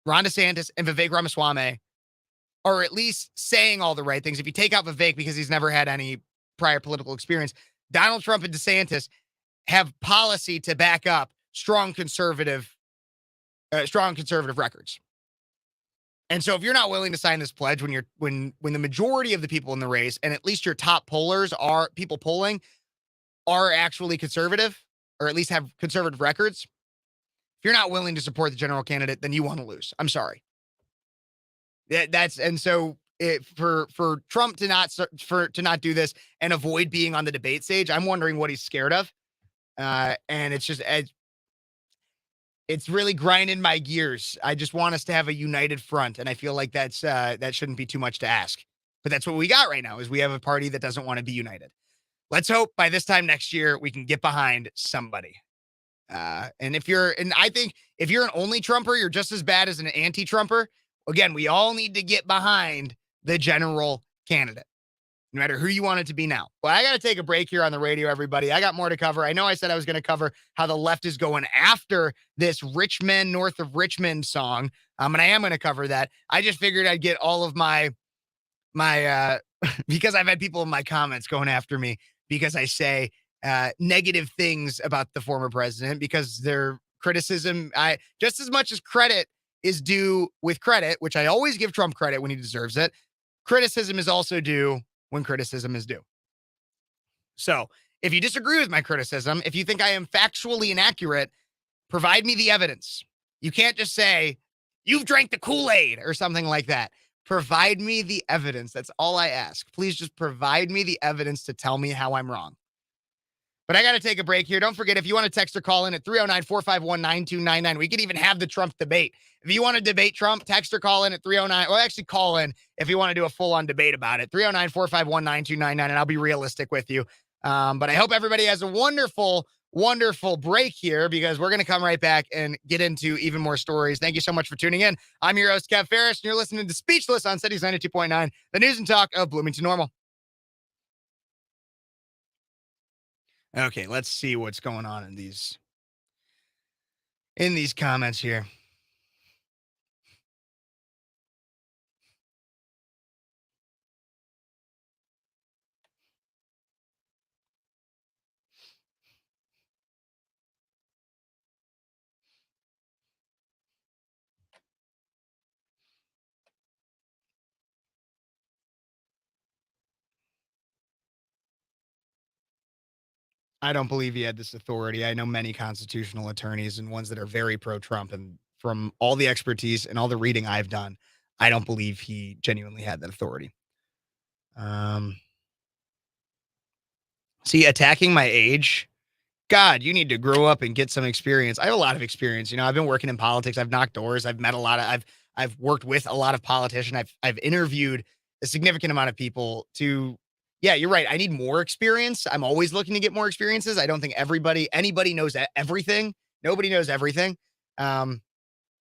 Ron DeSantis, and Vivek Ramaswamy, are at least saying all the right things. If you take out Vivek because he's never had any prior political experience, Donald Trump and DeSantis have policy to back up strong conservative records. And so if you're not willing to sign this pledge when the majority of the people in the race, and at least your top pollers are people polling, are actually conservative, or at least have conservative records, if you're not willing to support the general candidate, then you want to lose. I'm sorry. For Trump to not do this and avoid being on the debate stage, I'm wondering what he's scared of. And it's really grinding my gears. I just want us to have a united front, and I feel like that shouldn't be too much to ask. But that's what we got right now, is we have a party that doesn't want to be united. Let's hope by this time next year we can get behind somebody. I think if you're an only Trumper, you're just as bad as an anti-Trumper. Again, we all need to get behind the general candidate, no matter who you want it to be now. Well, I got to take a break here on the radio, everybody. I got more to cover. I know I said I was going to cover how the left is going after this Rich Men North of Richmond song. And I am going to cover that. I just figured I'd get all of my because I've had people in my comments going after me because I say negative things about the former president, because their criticism, just as much as credit is due with credit, which I always give Trump credit when he deserves it, criticism is also due when criticism is due. So if you disagree with my criticism, if you think I am factually inaccurate, provide me the evidence. You can't just say, you've drank the Kool-Aid or something like that. Provide me the evidence. That's all I ask. Please just provide me the evidence to tell me how I'm wrong. But I got to take a break here. Don't forget, if you want to text or call in at 309-451-9299, we could even have the Trump debate. If you want to debate Trump, text or call in at 309, or actually call in if you want to do a full-on debate about it. 309-451-9299, and I'll be realistic with you. But I hope everybody has a wonderful, wonderful break here, because we're going to come right back and get into even more stories. Thank you so much for tuning in. I'm your host, Kev Phares, and you're listening to Speechless on Cities 92.9, the news and talk of Bloomington Normal. Okay, let's see what's going on in these comments here. I don't believe he had this authority. I know many constitutional attorneys and ones that are very pro-Trump, and from all the expertise and all the reading I've done, I don't believe he genuinely had that authority. See, attacking my age, God, you need to grow up and get some experience. I have a lot of experience. I've been working in politics. I've knocked doors. I've met a lot of, I've worked with a lot of politicians. I've interviewed a significant amount of people yeah, you're right. I need more experience. I'm always looking to get more experiences. I don't think anybody knows everything. Nobody knows everything. And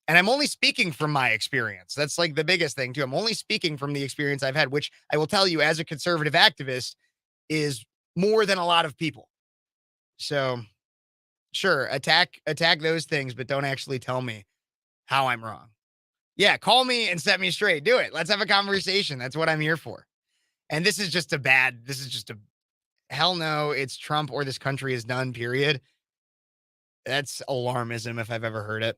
I'm only speaking from my experience. That's like the biggest thing too. I'm only speaking from the experience I've had, which I will tell you as a conservative activist is more than a lot of people. So sure, attack those things, but don't actually tell me how I'm wrong. Yeah, call me and set me straight. Do it. Let's have a conversation. That's what I'm here for. And this is just a hell no, it's Trump or this country is done, period. That's alarmism if I've ever heard it.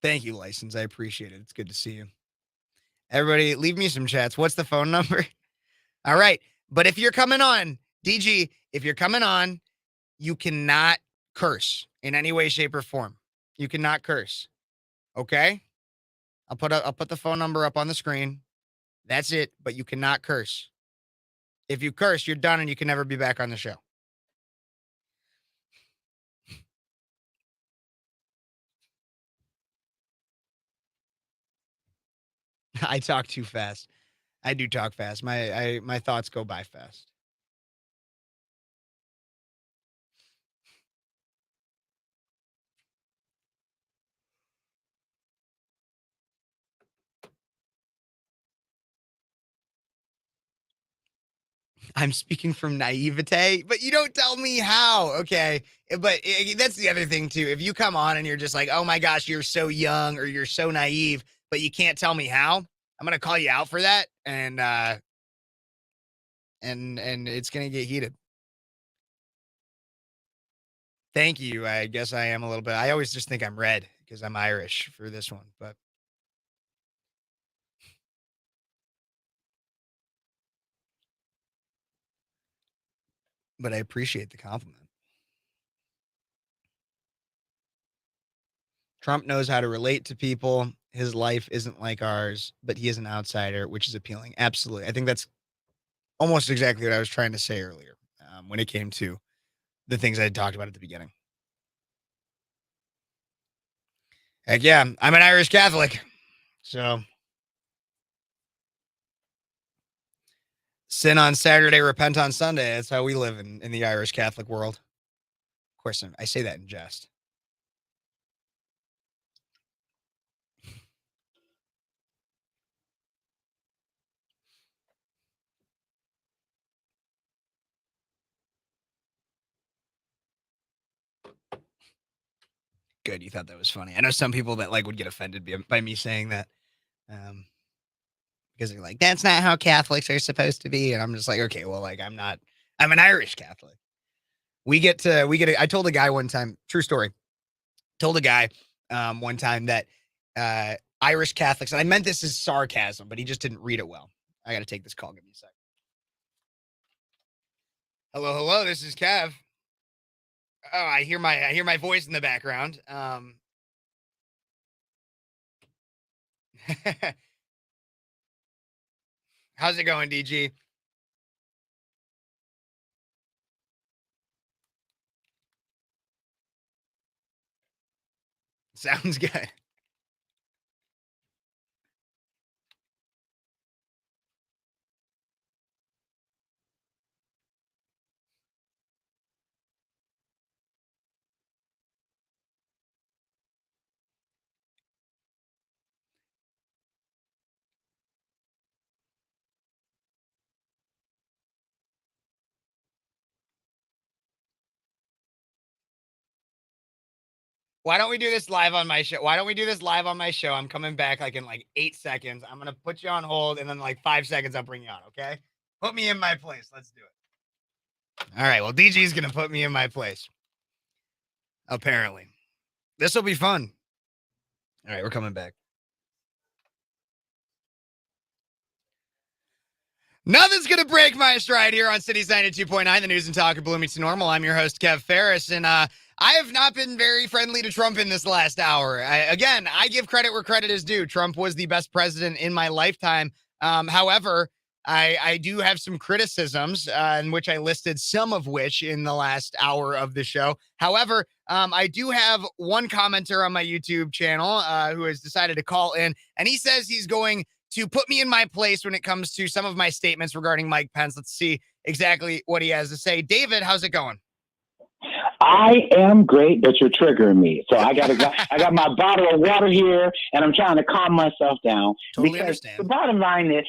Thank you, License. I appreciate it. It's good to see you. Everybody, leave me some chats. What's the phone number? All right. But if you're coming on, DG, if you're coming on, you cannot curse in any way, shape, or form. You cannot curse. Okay? I'll put the phone number up on the screen. That's it, but you cannot curse. If you curse, you're done and you can never be back on the show. I talk too fast. I do talk fast. My thoughts go by fast. I'm speaking from naivete, but you don't tell me how. Okay. But that's the other thing too. If you come on and you're just like, oh my gosh, you're so young or you're so naive, but you can't tell me how, I'm going to call you out for that. And it's going to get heated. Thank you. I guess I am a little bit. I always just think I'm red because I'm Irish for this one, but I appreciate the compliment. Trump knows how to relate to people. His life isn't like ours, but he is an outsider, which is appealing. Absolutely. I think that's almost exactly what I was trying to say earlier when it came to the things I had talked about at the beginning. Heck yeah, I'm an Irish Catholic. So sin on Saturday, repent on Sunday. That's how we live in the Irish Catholic world. Of course, I say that in jest. Good. You thought that was funny. I know some people that like would get offended by me saying that. Because they're like, that's not how Catholics are supposed to be. And I'm just like, okay, well, like I'm an Irish Catholic. I told a guy one time, true story, told a guy one time that Irish Catholics, and I meant this as sarcasm, but he just didn't read it well. I got to take this call. Give me a sec. Hello, this is Kev. Oh, I hear my voice in the background. How's it going, DG? Sounds good. Why don't we do this live on my show? I'm coming back like in like 8 seconds. I'm going to put you on hold and then like 5 seconds I'll bring you on, okay? Put me in my place. Let's do it. All right, well, DG's going to put me in my place. Apparently. This will be fun. All right, we're coming back. Nothing's going to break my stride here on Cities 92.9, the news and talk of Bloomington Normal. I'm your host, Kev Phares, and I have not been very friendly to Trump in this last hour. I give credit where credit is due. Trump was the best president in my lifetime. However, I do have some criticisms, in which I listed some of which in the last hour of the show. However, I do have one commenter on my YouTube channel who has decided to call in, and he says he's going to put me in my place when it comes to some of my statements regarding Mike Pence. Let's see exactly what he has to say. David, how's it going? I am great, but you're triggering me. So I got my bottle of water here, and I'm trying to calm myself down. Totally understand. The bottom line is,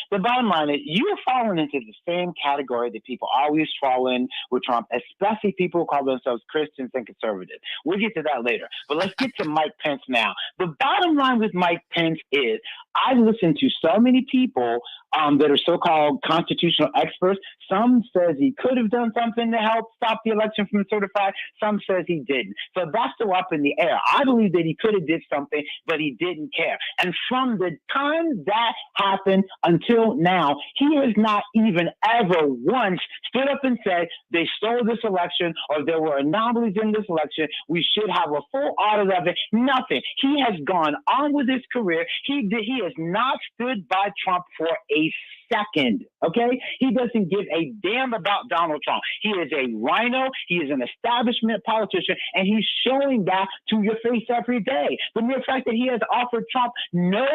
you're falling into the same category that people always fall in with Trump, especially people who call themselves Christians and conservatives. We'll get to that later. But let's get to Mike Pence now. The bottom line with Mike Pence is, I listen to so many people that are so-called constitutional experts. Some says he could have done something to help stop the election from certified. Some says he didn't. So that's still up in the air. I believe that he could have did something, but he didn't care. And from the time that happened until now, he has not even ever once stood up and said they stole this election or there were anomalies in this election. We should have a full audit of it. Nothing. He has gone on with his career. He has not stood by Trump for a second, okay? He doesn't give a damn about Donald Trump. He is a rhino. He is an establishment politician, and he's showing that to your face every day. The mere fact that he has offered Trump no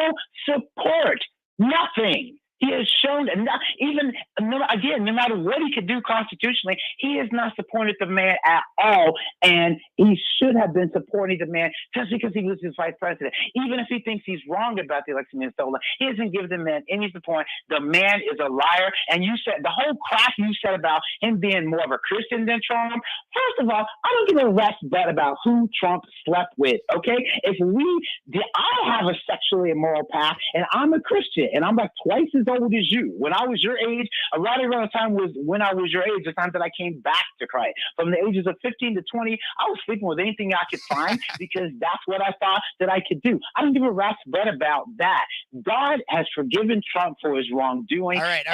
support, nothing. He has shown, no matter what he could do constitutionally, he has not supported the man at all. And he should have been supporting the man just because he was his vice president. Even if he thinks he's wrong about the election being stolen, he hasn't given the man any support. The man is a liar. And you said the whole crap you said about him being more of a Christian than Trump. First of all, I don't give a rat's butt about who Trump slept with, okay? I have a sexually immoral past, and I'm a Christian, and I'm like twice as old as you. When I was your age, around the time was when I was your age, the time that I came back to Christ. From the ages of 15 to 20, I was sleeping with anything I could find because that's what I thought that I could do. I don't give a rat's butt about that. God has forgiven Trump for his wrongdoing. All right.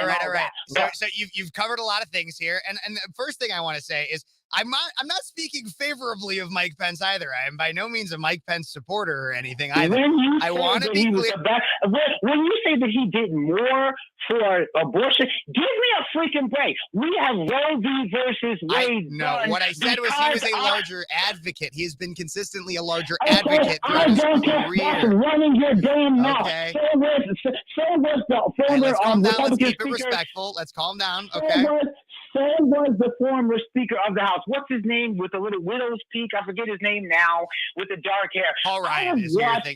So you've covered a lot of things here, and the first thing I want to say is I'm not speaking favorably of Mike Pence either. I am by no means a Mike Pence supporter or anything either. I want to be clear. When you say that he did more for abortion, give me a freaking break. We have Roe v. versus Wade. No, what I said was he was a larger advocate. He has been consistently a larger advocate throughout his career. That's running your damn mouth. Okay. So was the former let's calm down. Let's Republican keep it speaker. respectful. Let's calm down. Okay. So was the former Speaker of the House. What's his name with the little widow's peak? I forget his name now, with the dark hair. Paul Ryan.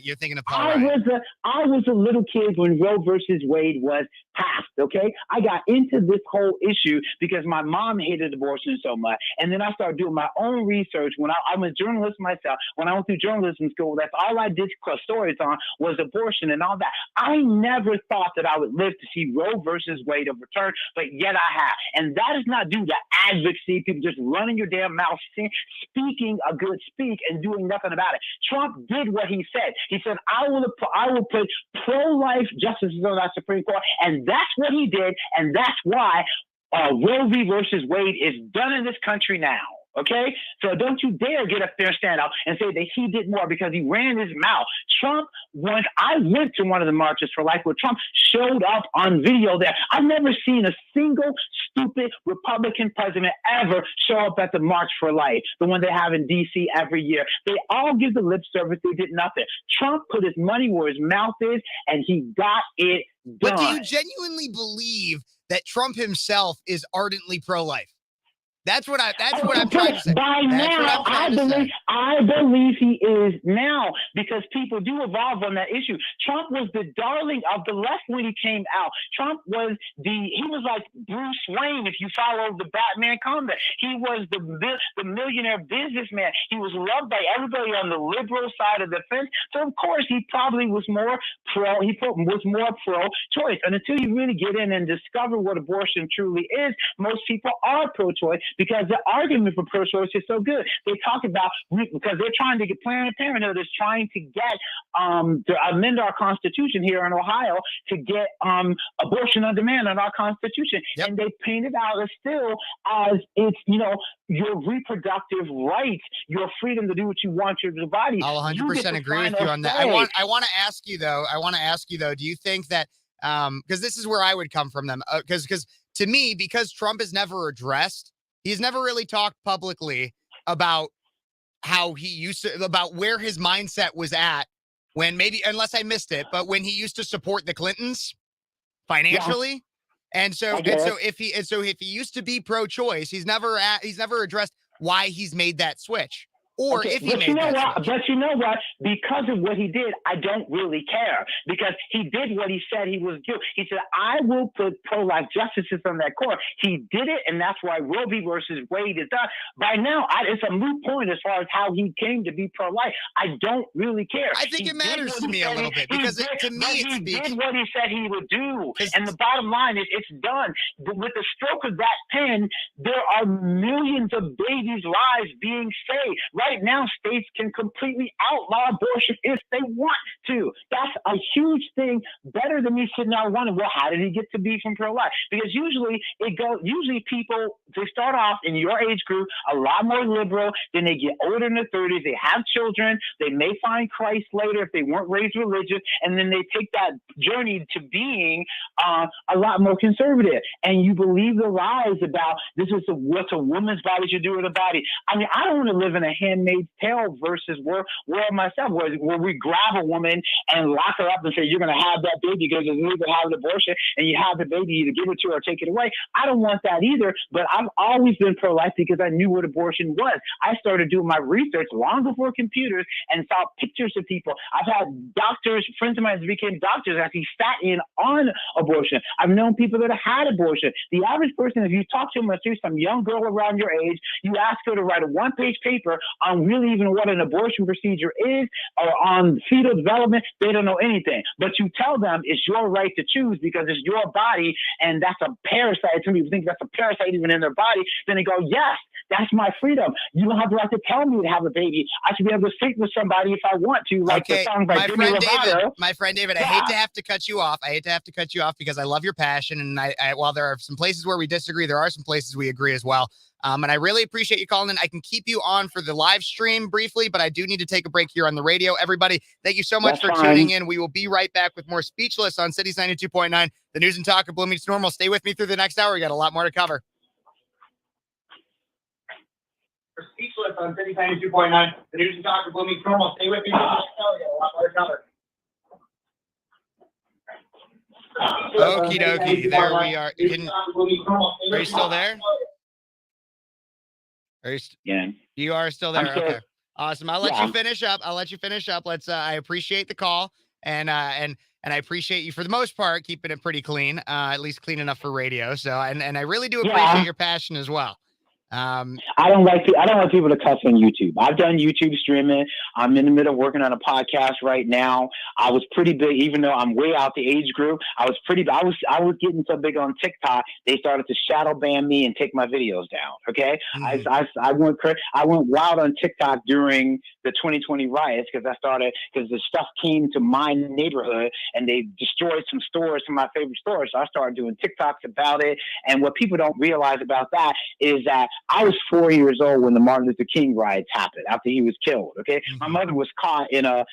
You're thinking of Paul Ryan. I was a little kid when Roe versus Wade was passed, okay? I got into this whole issue because my mom hated abortion so much. And then I started doing my own research. When I'm a journalist myself, when I went through journalism school, that's all I did stories on was abortion and all that. I never thought that I would live to see Roe versus Wade overturned, but yet I have. And that is not due to advocacy, people just running your damn mouth, speaking a good speak and doing nothing about it. Trump did what he said. He said, I will put pro-life justices on that Supreme Court, and that's what he did, and that's why Roe v. versus Wade is done in this country now. Okay, so don't you dare get up there and stand up and say that he did more because he ran his mouth. Trump, when I went to one of the marches for life where Trump showed up on video there, I've never seen a single stupid Republican president ever show up at the March for Life, the one they have in D.C. every year. They all give the lip service. They did nothing. Trump put his money where his mouth is, and he got it done. But do you genuinely believe that Trump himself is ardently pro-life? That's what I'm trying to say. By now, I believe he is now, because people do evolve on that issue. Trump was the darling of the left when he came out. Trump was he was like Bruce Wayne, if you follow the Batman comic. He was the millionaire businessman. He was loved by everybody on the liberal side of the fence. So of course he probably was more pro. He was more pro-choice. And until you really get in and discover what abortion truly is, most people are pro-choice. Because the argument for pro-choice is so good. They talk about, because they're trying to get, Planned Parenthood is trying to get, to amend our Constitution here in Ohio to get abortion on demand in our Constitution. Yep. And they paint it out as still as it's, your reproductive rights, your freedom to do what you want with your body. I'll 100% agree with you on that. I want to ask you though, do you think that, because this is where I would come from them, because to me, because Trump is never addressed, he's never really talked publicly about how he used to, about where his mindset was at when maybe, unless I missed it, but when he used to support the Clintons financially. Yeah. And so if he used to be pro-choice, he's never addressed why he's made that switch. Or if he made that switch. But you know what? Because of what he did, I don't really care. Because he did what he said he was doing. He said, I will put pro-life justices on that court. He did it, and that's why Roe v. versus Wade is done. By now, it's a moot point as far as how he came to be pro-life. I don't really care. I think it matters to me a little bit, because to me he did what he said he would do. And the bottom line is it's done. With the stroke of that pen, there are millions of babies' lives being saved. Right now, states can completely outlaw abortion if they want to. That's a huge thing, better than me sitting there wondering, well, how did he get to be from pro-life? Because usually people, they start off in your age group a lot more liberal, then they get older in their 30s, they have children, they may find Christ later if they weren't raised religious, and then they take that journey to being a lot more conservative. And you believe the lies about what a woman's body should do with a body. I mean, I don't want to live in a Handmaid's Tale versus where myself, where we grab a woman and lock her up and say, you're going to have that baby because you need to have an abortion, and you have the baby, either give it to her or take it away. I don't want that either, but I've always been pro-life because I knew what abortion was. I started doing my research long before computers and saw pictures of people. I've had doctors, friends of mine that became doctors, actually sat in on abortion. I've known people that have had abortion. The average person, if you talk to them, let's say some young girl around your age, you ask her to write a one-page paper on really even what an abortion procedure is or on fetal development, they don't know anything. But you tell them it's your right to choose because it's your body, and that's a parasite. Some people think that's a parasite even in their body. Then they go, yes, that's my freedom. You don't have the right to tell me to have a baby. I should be able to sleep with somebody if I want to, like the song by Demi Lovato. My friend David, I hate to have to cut you off. Because I love your passion. And while there are some places where we disagree, there are some places we agree as well. And I really appreciate you calling in. I can keep you on for the live stream briefly, but I do need to take a break here on the radio. Everybody, thank you so much for tuning in. We will be right back with more Speechless on Cities 92.9, the news and talk of Blooming to Normal. Stay with me through the next hour. We got a lot more to cover. For Speechless on Cities 92.9, the news and talk of Blooming to Normal. Stay with me through the next hour. We got a lot more to cover. Okie dokie, there we are. Are you still there? Are you, Yeah. you are still I'm there? still, Okay. Awesome. I'll let yeah. you finish up. I'll let you finish up. Let's I appreciate the call and I appreciate you for the most part keeping it pretty clean, at least clean enough for radio. So and I really do appreciate Yeah. your passion as well. I don't like people to cuss on YouTube. I've done YouTube streaming. I'm in the middle of working on a podcast right now. I was pretty big, even though I'm way out the age group. I was getting so big on TikTok. They started to shadow ban me and take my videos down. Okay, Mhm. I went wild on TikTok during the 2020 riots because the stuff came to my neighborhood and they destroyed some stores, some of my favorite stores. So I started doing TikToks about it. And what people don't realize about that is that I was 4 years old when the Martin Luther King riots happened after he was killed. Okay, my mother was caught in a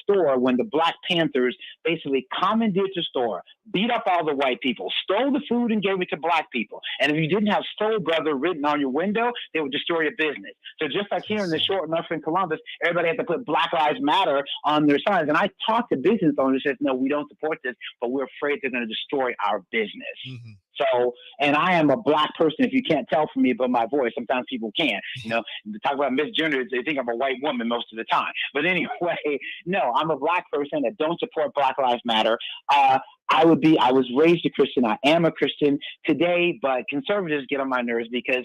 store when the Black Panthers basically commandeered the store, beat up all the white people, stole the food and gave it to black people. And if you didn't have "Soul Brother" written on your window, they would destroy your business. So just like here in the short enough in Columbus, everybody had to put "Black Lives Matter" on their signs. And I talked to business owners and said, no, we don't support this, but we're afraid they're going to destroy our business. Mhm. So, and I am a black person, if you can't tell from me by my voice. Sometimes people can't. You know, talk about misgender, they think I'm a white woman most of the time. But anyway, no, I'm a black person that don't support Black Lives Matter. I was raised a Christian. I am a Christian today, but conservatives get on my nerves because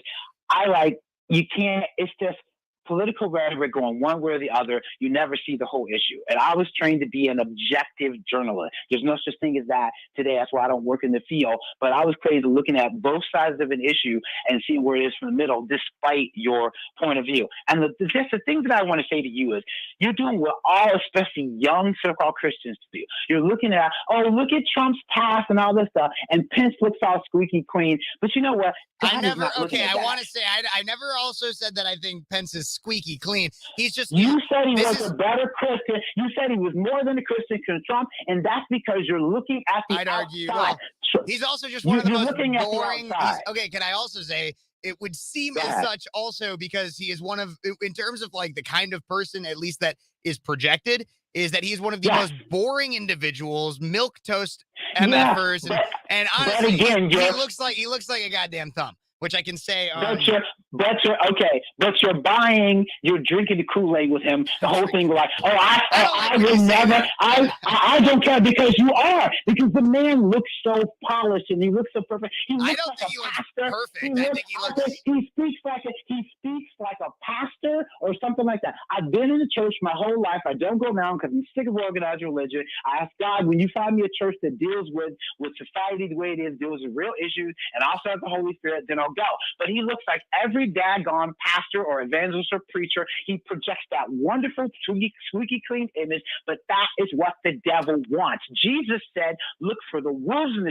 it's just political rhetoric going one way or the other. You never see the whole issue. And I was trained to be an objective journalist. There's no such thing as that today. That's why I don't work in the field. But I was crazy looking at both sides of an issue and seeing where it is from the middle, despite your point of view. And the thing that I want to say to you is, you're doing what all, especially young so-called Christians, do. You're looking at, look at Trump's past and all this stuff, and Pence looks all squeaky clean. But you know what? I want to say I never also said that I think Pence is squeaky clean. He's just you said he was a better Christian. You said he was more than a Christian to Trump, and that's because you're looking at the outside. Argue. Well, he's also just one of the most boring. Okay, can I also say it would seem as such also because he is one of, in terms of like the kind of person, at least that is projected, is that he's one of the most boring individuals, milquetoast MFers, and honestly, he looks like a goddamn thumb, which I can say. But you're drinking the Kool-Aid with him. The whole thing like, I will never, I don't care, because you are, because the man looks so polished and he looks so perfect. He looks like a pastor. He speaks like a pastor or something like that. I've been in the church my whole life. I don't go now because I'm sick of organized religion. I ask God, when you find me a church that deals with society the way it is, deals with real issues, and also has the Holy Spirit, then I'll go. But he looks like every daggone pastor or evangelist or preacher. He projects that wonderful, squeaky clean image, but that is what the devil wants. Jesus said, look for the wolves in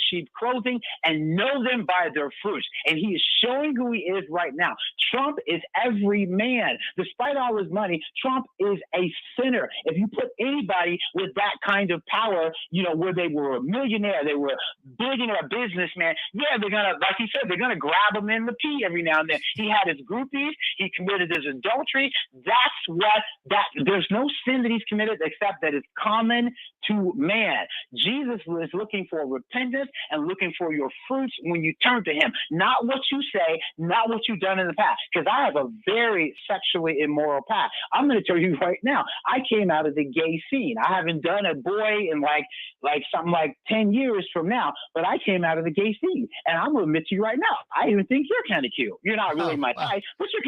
sheep clothing, and know them by their fruits. And he is showing who he is right now. Trump is every man. Despite all his money, Trump is a sinner. If you put anybody with that kind of power, where they were a millionaire, they were billionaire businessman, they're gonna, like he said, they're gonna grab him in the pee every now and then. He had his groupies, he committed his adultery. There's no sin that he's committed except that it's common to man. Jesus was looking for repentance and looking for your fruits when you turn to him, not what you say, not what you've done in the past. Because I have a very sexually immoral past. I'm going to tell you right now, I came out of the gay scene. I haven't done a boy in like something like 10 years from now, but I came out of the gay scene, and I'm going to admit to you right now, I even think you're kind of cute. You're not really my type, but you're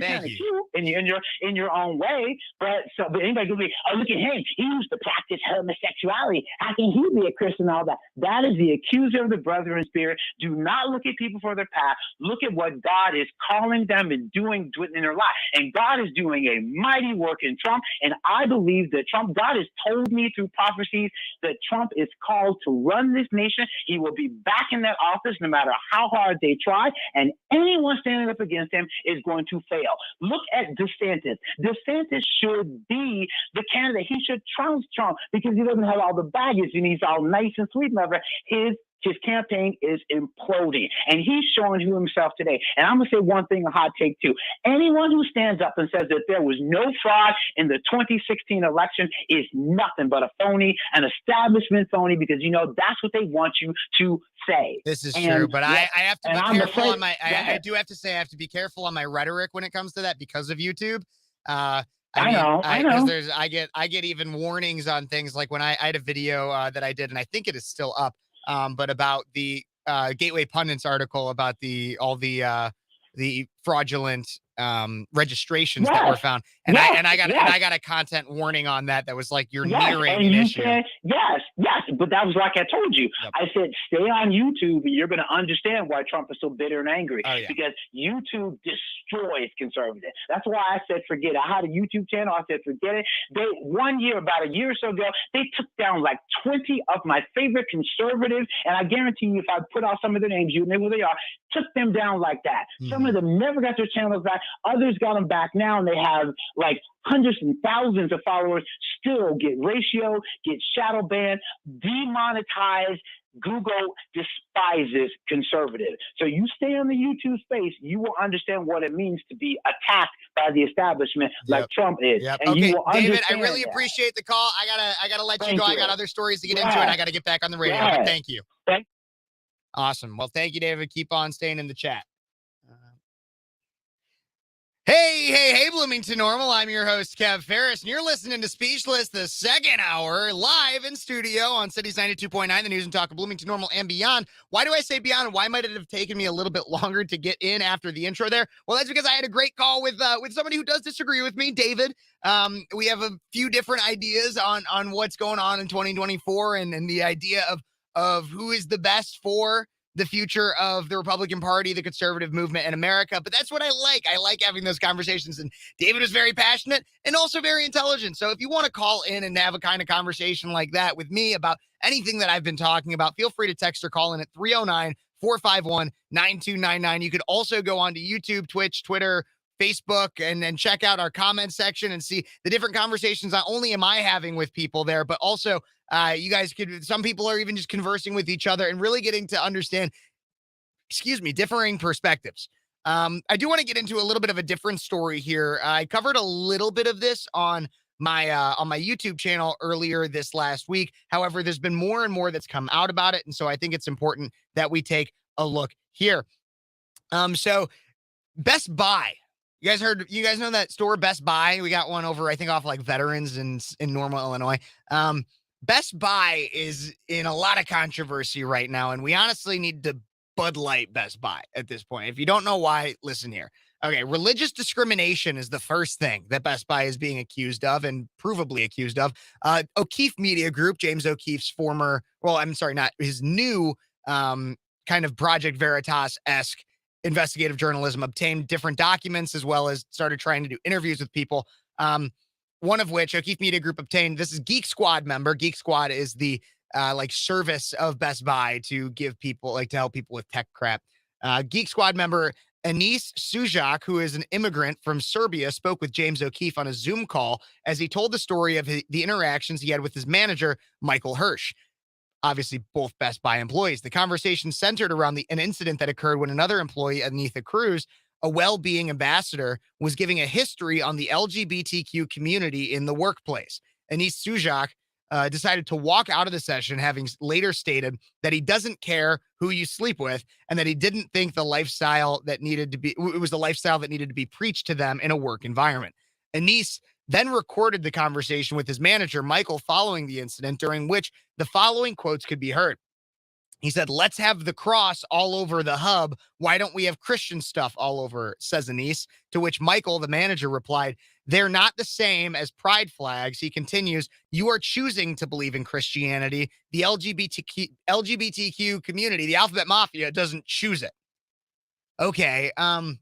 kind of cute in your own way. But anybody could be, look at him, he used to practice homosexuality. How can he be a Christian and all that? That is the accuser of the brethren spirit. Do not look at people for their path. Look at what God is calling them and doing in their life. And God is doing a mighty work in Trump. And I believe that God has told me through prophecies that Trump is called to run this nation. He will be back in that office no matter how hard they try. And anyone standing up against him is going to fail. Look at DeSantis. DeSantis should be the candidate. He should trounce Trump because he doesn't have all the baggage and he's all nice and sweet and whatever. His His campaign is imploding, and he's showing who himself today. And I'm going to say one thing, a hot take too. Anyone who stands up and says that there was no fraud in the 2016 election is nothing but a phony, an establishment phony, because, you know, that's what they want you to say. This is true, but I have to be careful on my, I do have to say I have to be careful on my rhetoric when it comes to that because of YouTube. I know. I get even warnings on things like when I had a video that I did, and I think it is still up, but about the Gateway Pundits article about all the fraudulent registrations that were found, and I got a content warning on that was like you're nearing an issue. Yes, but that was like I told you. Yep. I said stay on YouTube, and you're going to understand why Trump is so bitter and angry, because YouTube destroys conservatives. That's why I said forget it. I had a YouTube channel. I said forget it. About a year or so ago, they took down like 20 of my favorite conservatives, and I guarantee you, if I put out some of their names, you know who they are. Took them down like that. Some of them never got their channels back. Others got them back now, and they have like hundreds and thousands of followers. Still get ratio, get shadow banned, demonetized. Google despises conservative. So you stay on the YouTube space, you will understand what it means to be attacked by the establishment like Trump is. And okay, you will David, I really appreciate the call. I gotta let you go. I got other stories to get into, and I gotta get back on the radio. But thank you. Awesome. Well, thank you, David. Keep on staying in the chat. Hey, Bloomington Normal. I'm your host, Kev Phares, and you're listening to Speechless, the second hour, live in studio on Cities 92.9, the news and talk of Bloomington Normal and beyond. Why do I say beyond, and why might it have taken me a little bit longer to get in after the intro there? Well, that's because I had a great call with somebody who does disagree with me, David. We have a few different ideas on what's going on in 2024 and the idea of who is the best for the future of the Republican Party, the conservative movement in America. But that's what I like. I like having those conversations. And David is very passionate and also very intelligent. So if you want to call in and have a kind of conversation like that with me about anything that I've been talking about, feel free to text or call in at 309-451-9299. You could also go onto YouTube, Twitch, Twitter, Facebook, and then check out our comment section and see the different conversations. Not only am I having with people there, but also you guys some people are even just conversing with each other and really getting to understand, differing perspectives. I do want to get into a little bit of a different story here. I covered a little bit of this on my YouTube channel earlier this last week. However, there's been more and more that's come out about it. And so I think it's important that we take a look here. So Best Buy. You guys know that store, Best Buy? We got one over, I think, off like Veterans in Normal, Illinois. Best Buy is in a lot of controversy right now, and we honestly need to Bud Light Best Buy at this point. If you don't know why, listen here. Okay, religious discrimination is the first thing that Best Buy is being accused of and provably accused of. O'Keefe Media Group, James O'Keefe's his new kind of Project Veritas-esque investigative journalism, obtained different documents as well as started trying to do interviews with people. One of which O'Keefe Media Group obtained. This is Geek Squad member. Geek Squad is the service of Best Buy to give people, to help people with tech crap. Geek Squad member Anis Sujak, who is an immigrant from Serbia, spoke with James O'Keefe on a Zoom call as he told the story of the interactions he had with his manager, Michael Hirsch. Obviously, both Best Buy employees. The conversation centered around an incident that occurred when another employee, Anitha Cruz, a well-being ambassador, was giving a history on the LGBTQ community in the workplace. Anis Sujak decided to walk out of the session, having later stated that he doesn't care who you sleep with and that he didn't think it was the lifestyle that needed to be preached to them in a work environment. Anis then recorded the conversation with his manager, Michael, following the incident, during which the following quotes could be heard. He said, "Let's have the cross all over the hub. Why don't we have Christian stuff all over?" says Anis, to which Michael, the manager, replied, "They're not the same as pride flags." He continues, "You are choosing to believe in Christianity. The LGBTQ community, the Alphabet Mafia, doesn't choose it." Okay. I'm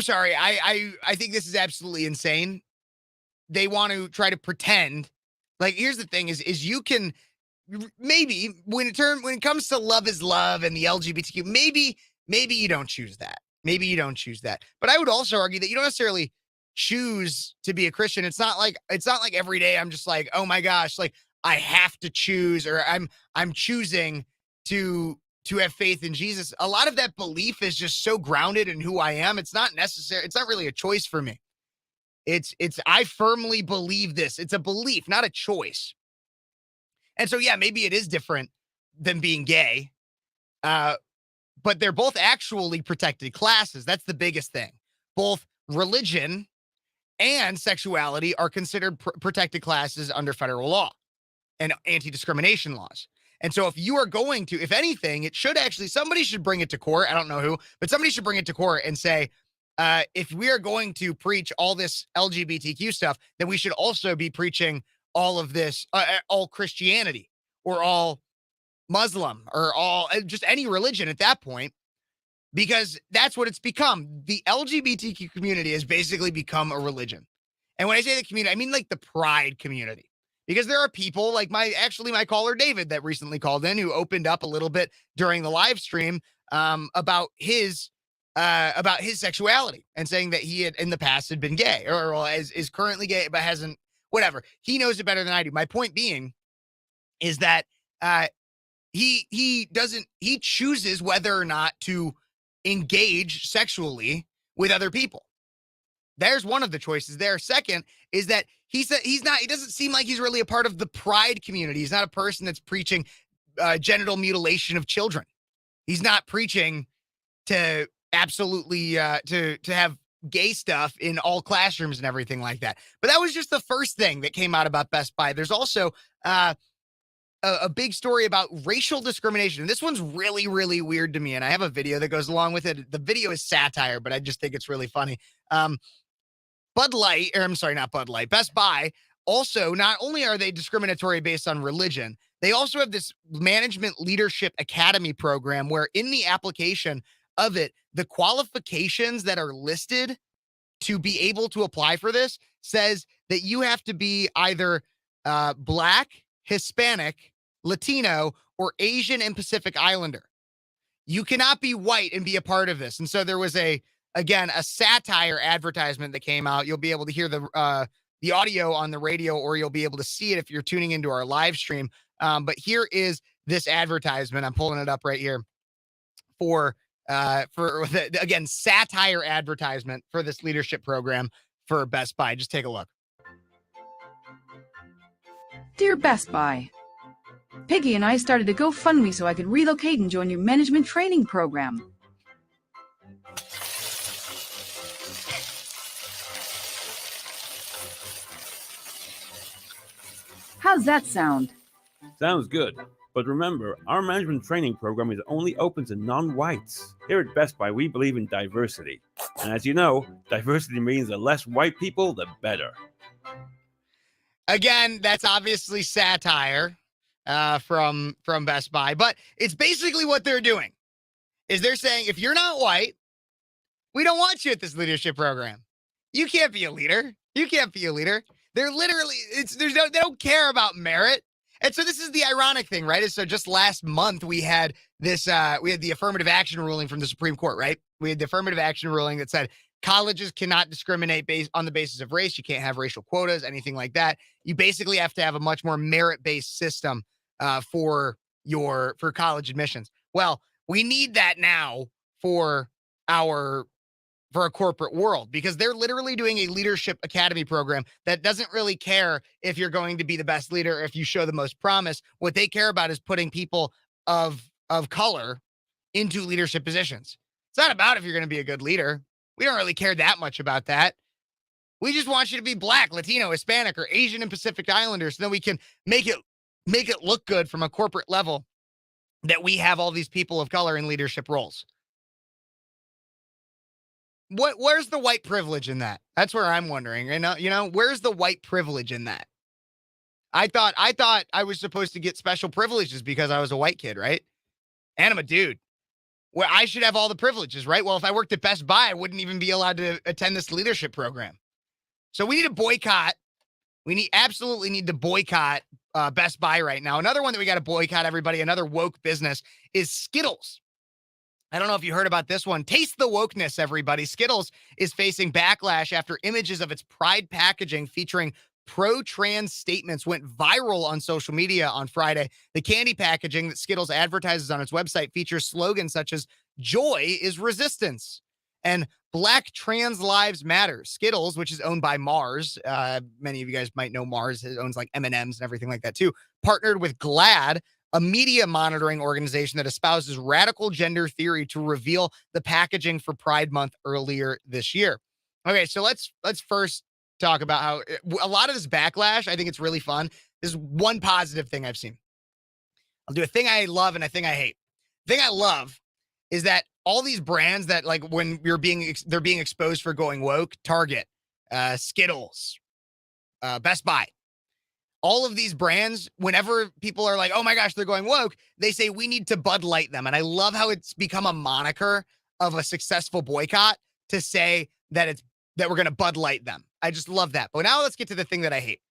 sorry. I think this is absolutely insane. They want to try to pretend. Here's the thing is you can, maybe when it comes to love is love and the LGBTQ, maybe you don't choose that. Maybe you don't choose that. But I would also argue that you don't necessarily choose to be a Christian. It's not like every day I'm just like, oh my gosh, I have to choose, or I'm choosing to have faith in Jesus, a lot of that belief is just so grounded in who I am. It's not necessary. It's not really a choice for me. I firmly believe this. It's a belief, not a choice. And so, yeah, maybe it is different than being gay. But they're both actually protected classes. That's the biggest thing. Both religion and sexuality are considered protected classes under federal law and anti-discrimination laws. And so if you are going to, if anything, it should actually, somebody should bring it to court. I don't know who, but somebody should bring it to court and say, if we are going to preach all this LGBTQ stuff, then we should also be preaching all of this, all Christianity or all Muslim or all, just any religion at that point, because that's what it's become. The LGBTQ community has basically become a religion. And when I say the community, I mean like the pride community. Because there are people like my caller David that recently called in who opened up a little bit during the live stream about his sexuality and saying that he had in the past had been gay or is currently gay but hasn't, whatever. He knows it better than I do. My point being is that he chooses whether or not to engage sexually with other people. There's one of the choices there. Second is that he doesn't seem like he's really a part of the pride community. He's not a person that's preaching genital mutilation of children. He's not preaching to absolutely to have gay stuff in all classrooms and everything like that. But that was just the first thing that came out about Best Buy. There's also a big story about racial discrimination. And this one's really, really weird to me. And I have a video that goes along with it. The video is satire, but I just think it's really funny. Best Buy also, not only are they discriminatory based on religion, they also have this management leadership academy program where in the application of it, the qualifications that are listed to be able to apply for this says that you have to be either Black, Hispanic, Latino, or Asian and Pacific Islander. You cannot be white and be a part of this. And so there was a satire advertisement that came out. You'll be able to hear the audio on the radio, or you'll be able to see it if you're tuning into our live stream. But here is this advertisement. I'm pulling it up right here for satire advertisement for this leadership program for Best Buy. Just take a look. Dear Best Buy, Piggy and I started a GoFundMe so I could relocate and join your management training program. How's that sound? Sounds good. But remember, our management training program is only open to non-whites. Here at Best Buy, we believe in diversity. And as you know, diversity means the less white people, the better. Again, that's obviously satire from Best Buy, but it's basically what they're doing. Is they're saying, if you're not white, we don't want you at this leadership program. You can't be a leader. You can't be a leader. They're literally, they don't care about merit. And so this is the ironic thing, right? So just last month we had this, we had the affirmative action ruling from the Supreme Court, right? We had the affirmative action ruling that said colleges cannot discriminate based on the basis of race. You can't have racial quotas, anything like that. You basically have to have a much more merit-based system for college admissions. Well, we need that now for a corporate world, because they're literally doing a leadership academy program that doesn't really care if you're going to be the best leader, if you show the most promise. What they care about is putting people of color into leadership positions. It's not about if you're going to be a good leader. We don't really care that much about that. We just want you to be Black, Latino, Hispanic, or Asian and Pacific Islanders, so that we can make it look good from a corporate level that we have all these people of color in leadership roles. Where's the white privilege in that? That's where I'm wondering. Where's the white privilege in that? I thought I was supposed to get special privileges because I was a white kid, right? And I'm a dude. Well, I should have all the privileges, right? Well, if I worked at Best Buy, I wouldn't even be allowed to attend this leadership program. So we need to boycott. We absolutely need to boycott Best Buy right now. Another one that we got to boycott, everybody, another woke business, is Skittles. I don't know if you heard about this one. Taste the wokeness, everybody. Skittles is facing backlash after images of its Pride packaging featuring pro-trans statements went viral on social media on Friday. The candy packaging that Skittles advertises on its website features slogans such as "Joy is resistance" and "Black trans lives matter." Skittles, which is owned by Mars, many of you guys might know Mars, it owns like M&Ms and everything like that too, partnered with GLAAD, a media monitoring organization that espouses radical gender theory, to reveal the packaging for Pride Month earlier this year. Okay, so let's first talk about how a lot of this backlash, I think it's really fun. This is one positive thing I've seen. I'll do a thing I love and a thing I hate. The thing I love is that all these brands that, like, when they're being exposed for going woke, Target, Skittles, Best Buy, all of these brands, whenever people are like, oh my gosh, they're going woke, they say we need to Bud Light them. And I love how it's become a moniker of a successful boycott to say that we're going to Bud Light them. I just love that. But now let's get to the thing that I hate.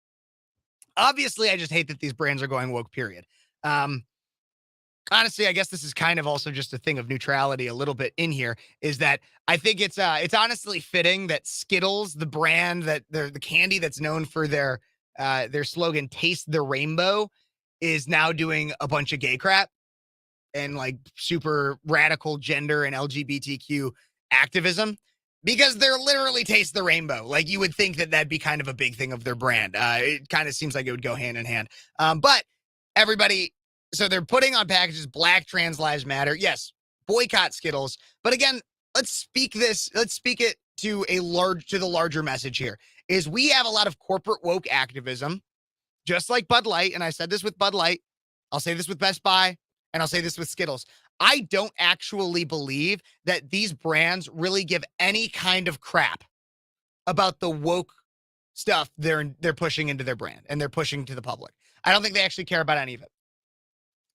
Obviously, I just hate that these brands are going woke, period. Honestly, I guess this is kind of also just a thing of neutrality a little bit in here, is that I think it's honestly fitting that Skittles, the brand, that the candy that's known for their slogan, "Taste the Rainbow," is now doing a bunch of gay crap and like super radical gender and LGBTQ activism, because they're literally Taste the Rainbow. Like, you would think that that'd be kind of a big thing of their brand. It kind of seems like it would go hand in hand. But everybody, so they're putting on packages, Black trans lives matter. Yes, boycott Skittles. But again, let's speak it to the larger message here, is we have a lot of corporate woke activism, just like Bud Light. And I said this with Bud Light. I'll say this with Best Buy, and I'll say this with Skittles. I don't actually believe that these brands really give any kind of crap about the woke stuff they're pushing into their brand and they're pushing to the public. I don't think they actually care about any of it.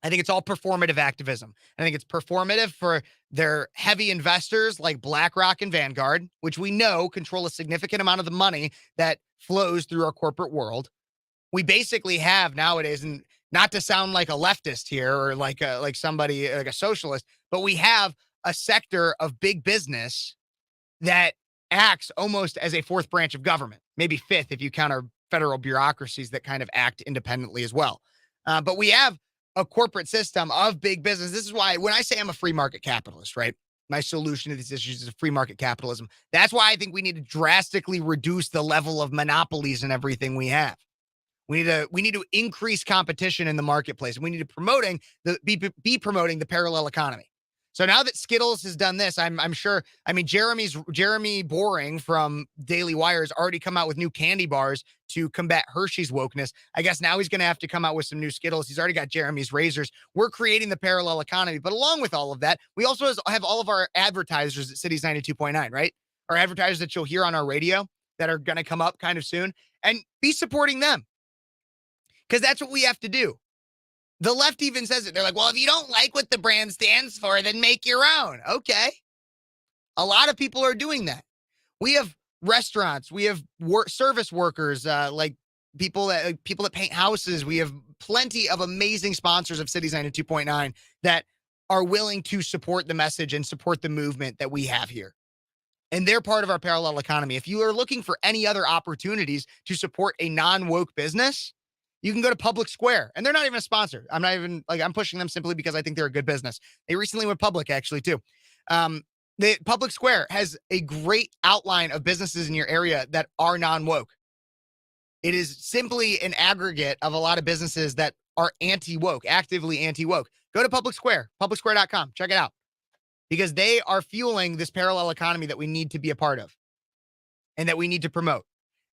I think it's all performative activism. I think it's performative for their heavy investors like BlackRock and Vanguard, which we know control a significant amount of the money that flows through our corporate world. We basically have nowadays, and not to sound like a leftist here or like somebody like a socialist, but we have a sector of big business that acts almost as a fourth branch of government, maybe fifth if you count our federal bureaucracies that kind of act independently as well. But we have a corporate system of big business. This is why when I say I'm a free market capitalist, right? My solution to these issues is free market capitalism. That's why I think we need to drastically reduce the level of monopolies and everything we have. We need to increase competition in the marketplace. And we need to be promoting the parallel economy. So now that Skittles has done this, I'm sure, I mean, Jeremy Boring from Daily Wire has already come out with new candy bars to combat Hershey's wokeness. I guess now he's going to have to come out with some new Skittles. He's already got Jeremy's razors. We're creating the parallel economy. But along with all of that, we also have all of our advertisers at Cities 92.9, right? Our advertisers that you'll hear on our radio that are going to come up kind of soon, and be supporting them. Because that's what we have to do. The left even says it. They're like, well, if you don't like what the brand stands for, then make your own. Okay. A lot of people are doing that. We have restaurants. We have service workers, like people that paint houses. We have plenty of amazing sponsors of Cities 92.9 that are willing to support the message and support the movement that we have here. And they're part of our parallel economy. If you are looking for any other opportunities to support a non-woke business, you can go to Public Square, and they're not even a sponsor. I'm pushing them simply because I think they're a good business. They recently went public, actually, too. The Public Square has a great outline of businesses in your area that are non-woke. It is simply an aggregate of a lot of businesses that are anti-woke, actively anti-woke. Go to Public Square, publicsquare.com. Check it out, because they are fueling this parallel economy that we need to be a part of and that we need to promote.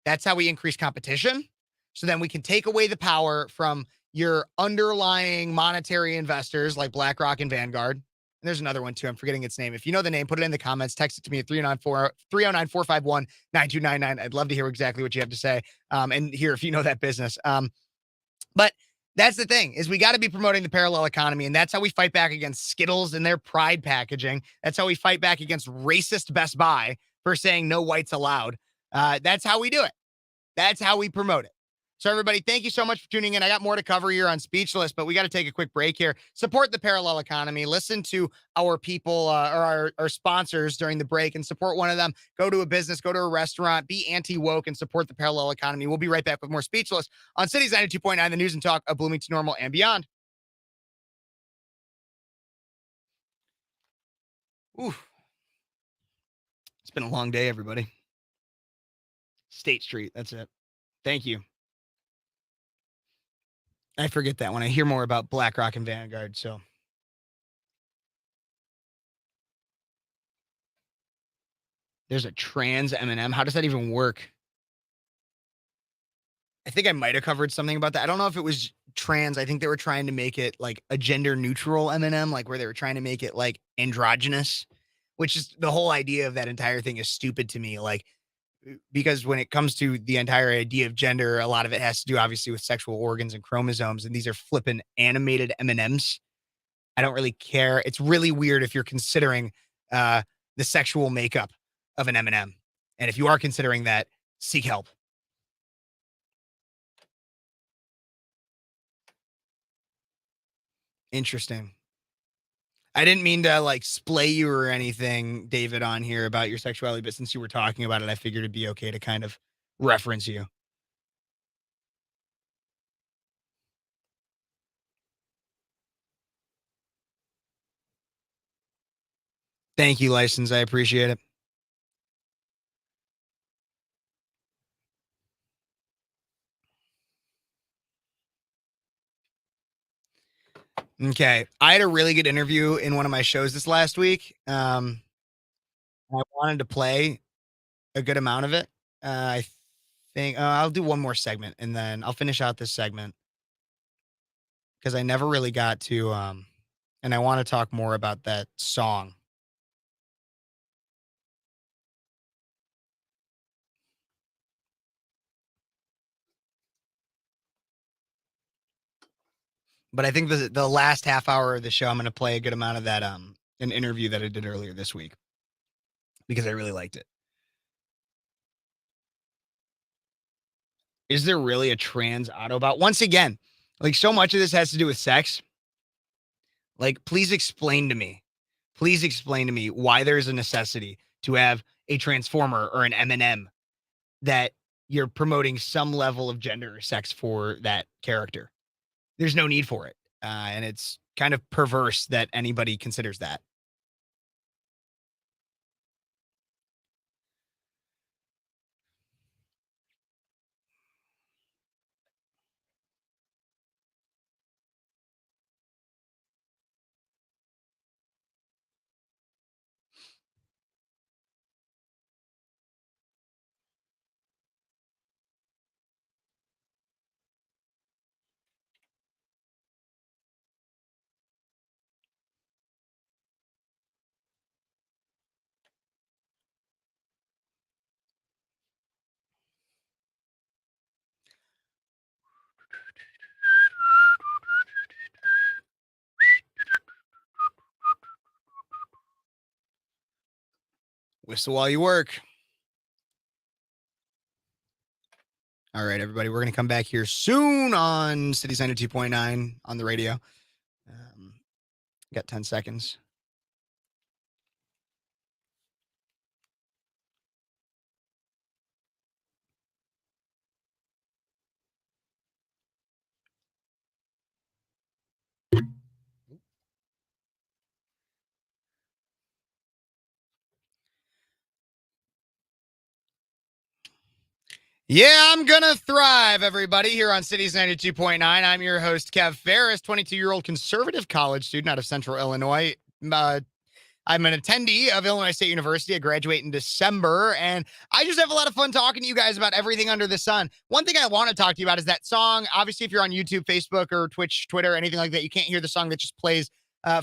That's how we increase competition. So then we can take away the power from your underlying monetary investors like BlackRock and Vanguard. And there's another one too. I'm forgetting its name. If you know the name, put it in the comments. Text it to me at 309-451-9299. I'd love to hear exactly what you have to say. And hear if you know that business. But that's the thing, is we got to be promoting the parallel economy. And that's how we fight back against Skittles and their pride packaging. That's how we fight back against racist Best Buy for saying no whites allowed. That's how we do it. That's how we promote it. So everybody, thank you so much for tuning in. I got more to cover here on Speechless, but we got to take a quick break here. Support the parallel economy. Listen to our people or our sponsors during the break and support one of them. Go to a business, go to a restaurant, be anti-woke and support the parallel economy. We'll be right back with more Speechless on Cities 92.9, the news and talk of Bloomington Normal and beyond. Ooh. It's been a long day, everybody. State Street, that's it. Thank you. I forget that when I hear more about BlackRock and Vanguard, so. There's a trans M&M. How does that even work? I think I might have covered something about that. I don't know if it was trans. I think they were trying to make it like a gender neutral M&M, like where they were trying to make it like androgynous, which is the whole idea of that entire thing is stupid to me. Like, because when it comes to the entire idea of gender, a lot of it has to do obviously with sexual organs and chromosomes, and these are flippin' animated M&Ms. I don't really care. It's really weird if you're considering the sexual makeup of an M&M. And if you are considering that, seek help. Interesting. I didn't mean to like splay you or anything, David, on here about your sexuality, but since you were talking about it, I figured it'd be okay to kind of reference you. Thank you, License. I appreciate it. Okay. I had a really good interview in one of my shows this last week. I wanted to play a good amount of it. I think I'll do one more segment and then I'll finish out this segment because I never really got to, and I want to talk more about that song. But I think the last half hour of the show, I'm going to play a good amount of that, an interview that I did earlier this week because I really liked it. Is there really a trans Autobot? Once again, like so much of this has to do with sex. Like, please explain to me why there's a necessity to have a transformer or an M&M that you're promoting some level of gender or sex for that character. There's no need for it. And it's kind of perverse that anybody considers that. Whistle while you work. All right, everybody, we're going to come back here soon on City 92.9 on the radio. Got 10 seconds. Yeah, I'm going to thrive, everybody, here on Cities 92.9. I'm your host, Kev Phares, 22-year-old conservative college student out of Central Illinois. I'm an attendee of Illinois State University. I graduate in December, and I just have a lot of fun talking to you guys about everything under the sun. One thing I want to talk to you about is that song. Obviously, if you're on YouTube, Facebook, or Twitch, Twitter, anything like that, you can't hear the song that just plays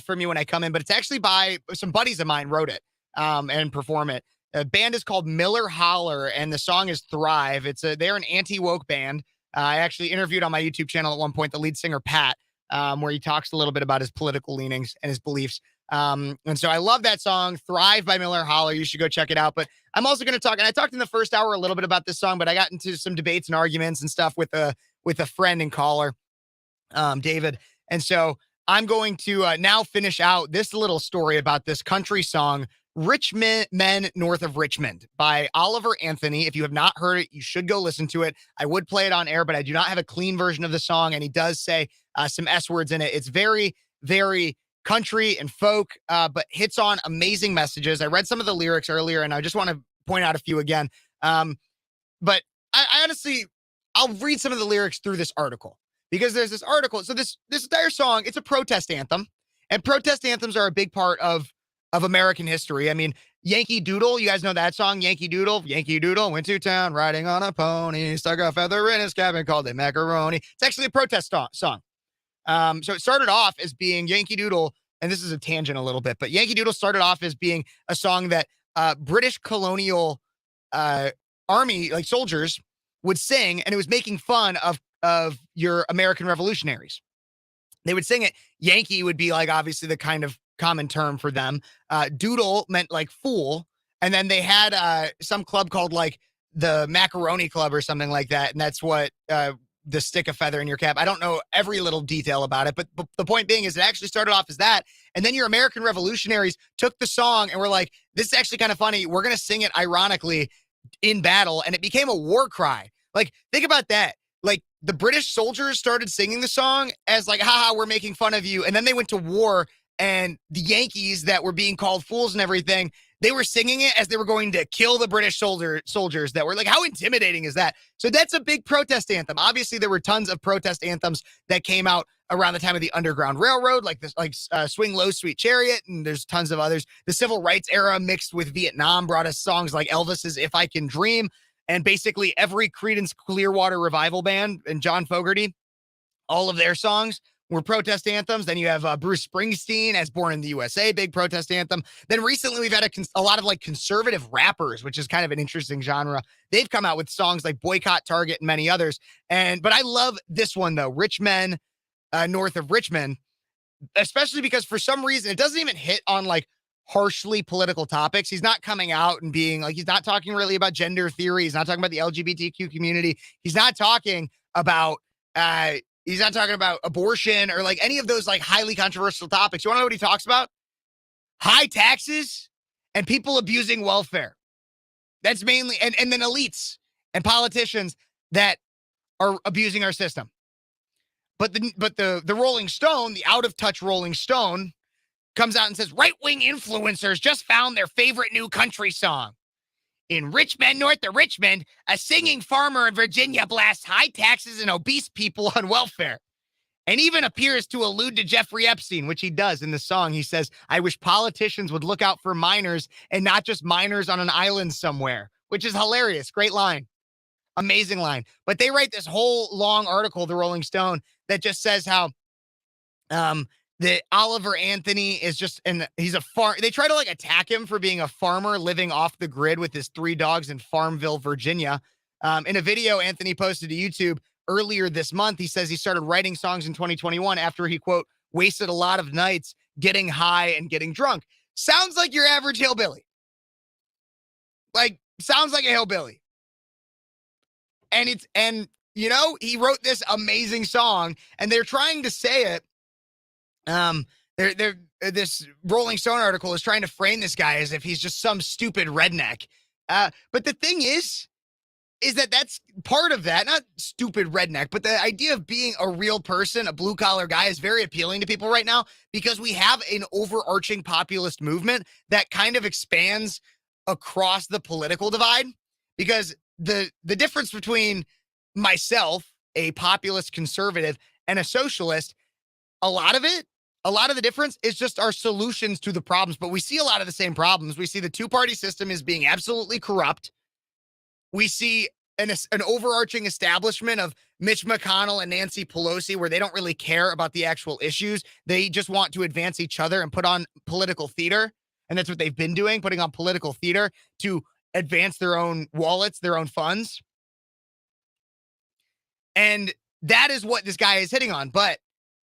for me when I come in, but it's actually by some buddies of mine wrote it and perform it. The band is called Miller Holler, and the song is Thrive. They're an anti-woke band. I actually interviewed on my YouTube channel at one point the lead singer, Pat, where he talks a little bit about his political leanings and his beliefs. And so I love that song, Thrive by Miller Holler. You should go check it out. But I'm also going to talk, and I talked in the first hour a little bit about this song, but I got into some debates and arguments and stuff with with a friend and caller, David. And so I'm going to now finish out this little story about this country song, Rich Men North of Richmond by Oliver Anthony. If you have not heard it, you should go listen to it. I would play it on air, but I do not have a clean version of the song. And he does say some S words in it. It's very, very country and folk, but hits on amazing messages. I read some of the lyrics earlier, and I just want to point out a few again. But I honestly, I'll read some of the lyrics through this article because there's this article. So this entire song, it's a protest anthem, and protest anthems are a big part of American history. I mean, Yankee Doodle, you guys know that song, Yankee Doodle went to town riding on a pony, stuck a feather in his cap and called it macaroni. It's actually a protest song. So it started off as being Yankee Doodle, and this is a tangent a little bit, but Yankee Doodle started off as being a song that British colonial army, like soldiers, would sing, and it was making fun of your American revolutionaries. They would sing it. Yankee would be like obviously the kind of common term for them. Doodle meant like fool. And then they had some club called like the Macaroni Club or something like that. And that's what the stick a feather in your cap. I don't know every little detail about it, but the point being is it actually started off as that. And then your American revolutionaries took the song and were like, this is actually kind of funny. We're going to sing it ironically in battle. And it became a war cry. Like, think about that. Like, the British soldiers started singing the song as like, haha, we're making fun of you. And then they went to war, and the Yankees that were being called fools and everything, they were singing it as they were going to kill the British soldiers that were like, how intimidating is that? So that's a big protest anthem. Obviously, there were tons of protest anthems that came out around the time of the Underground Railroad, like this, Swing Low, Sweet Chariot, and there's tons of others. The Civil Rights era mixed with Vietnam brought us songs like Elvis's If I Can Dream, and basically every Creedence Clearwater Revival band and John Fogerty, all of their songs were protest anthems. Then you have Bruce Springsteen as Born in the USA, big protest anthem. Then recently we've had a lot of like conservative rappers, which is kind of an interesting genre. They've come out with songs like Boycott Target and many others. But I love this one though, Rich Men North of Richmond, especially because for some reason it doesn't even hit on like harshly political topics. He's not coming out and being like, he's not talking really about gender theory. He's not talking about the LGBTQ community. He's not talking about abortion or like any of those like highly controversial topics. You want to know what he talks about? High taxes and people abusing welfare. That's mainly, and then elites and politicians that are abusing our system. But the Rolling Stone, the out of touch Rolling Stone, comes out and says, right-wing influencers just found their favorite new country song. In Rich Men North of Richmond, a singing farmer in Virginia blasts high taxes and obese people on welfare, and even appears to allude to Jeffrey Epstein, which he does in the song. He says, I wish politicians would look out for minors and not just minors on an island somewhere, which is hilarious. Great line. Amazing line. But they write this whole long article, the Rolling Stone, that just says how that Oliver Anthony is just, and he's a they try to like attack him for being a farmer living off the grid with his 3 dogs in Farmville, Virginia. In a video Anthony posted to YouTube earlier this month, he says he started writing songs in 2021 after he, quote, wasted a lot of nights getting high and getting drunk. Sounds like your average hillbilly. Like, sounds like a hillbilly. And you know, he wrote this amazing song, and they're trying to say it. This Rolling Stone article is trying to frame this guy as if he's just some stupid redneck. But the thing is that that's part of that, not stupid redneck, but the idea of being a real person, a blue collar guy, is very appealing to people right now because we have an overarching populist movement that kind of expands across the political divide. Because the difference between myself, a populist conservative, and a socialist, a lot of the difference is just our solutions to the problems, but we see a lot of the same problems. We see the 2-party system is being absolutely corrupt. We see an overarching establishment of Mitch McConnell and Nancy Pelosi where they don't really care about the actual issues. They just want to advance each other and put on political theater. And that's what they've been doing, putting on political theater to advance their own wallets, their own funds. And that is what this guy is hitting on. But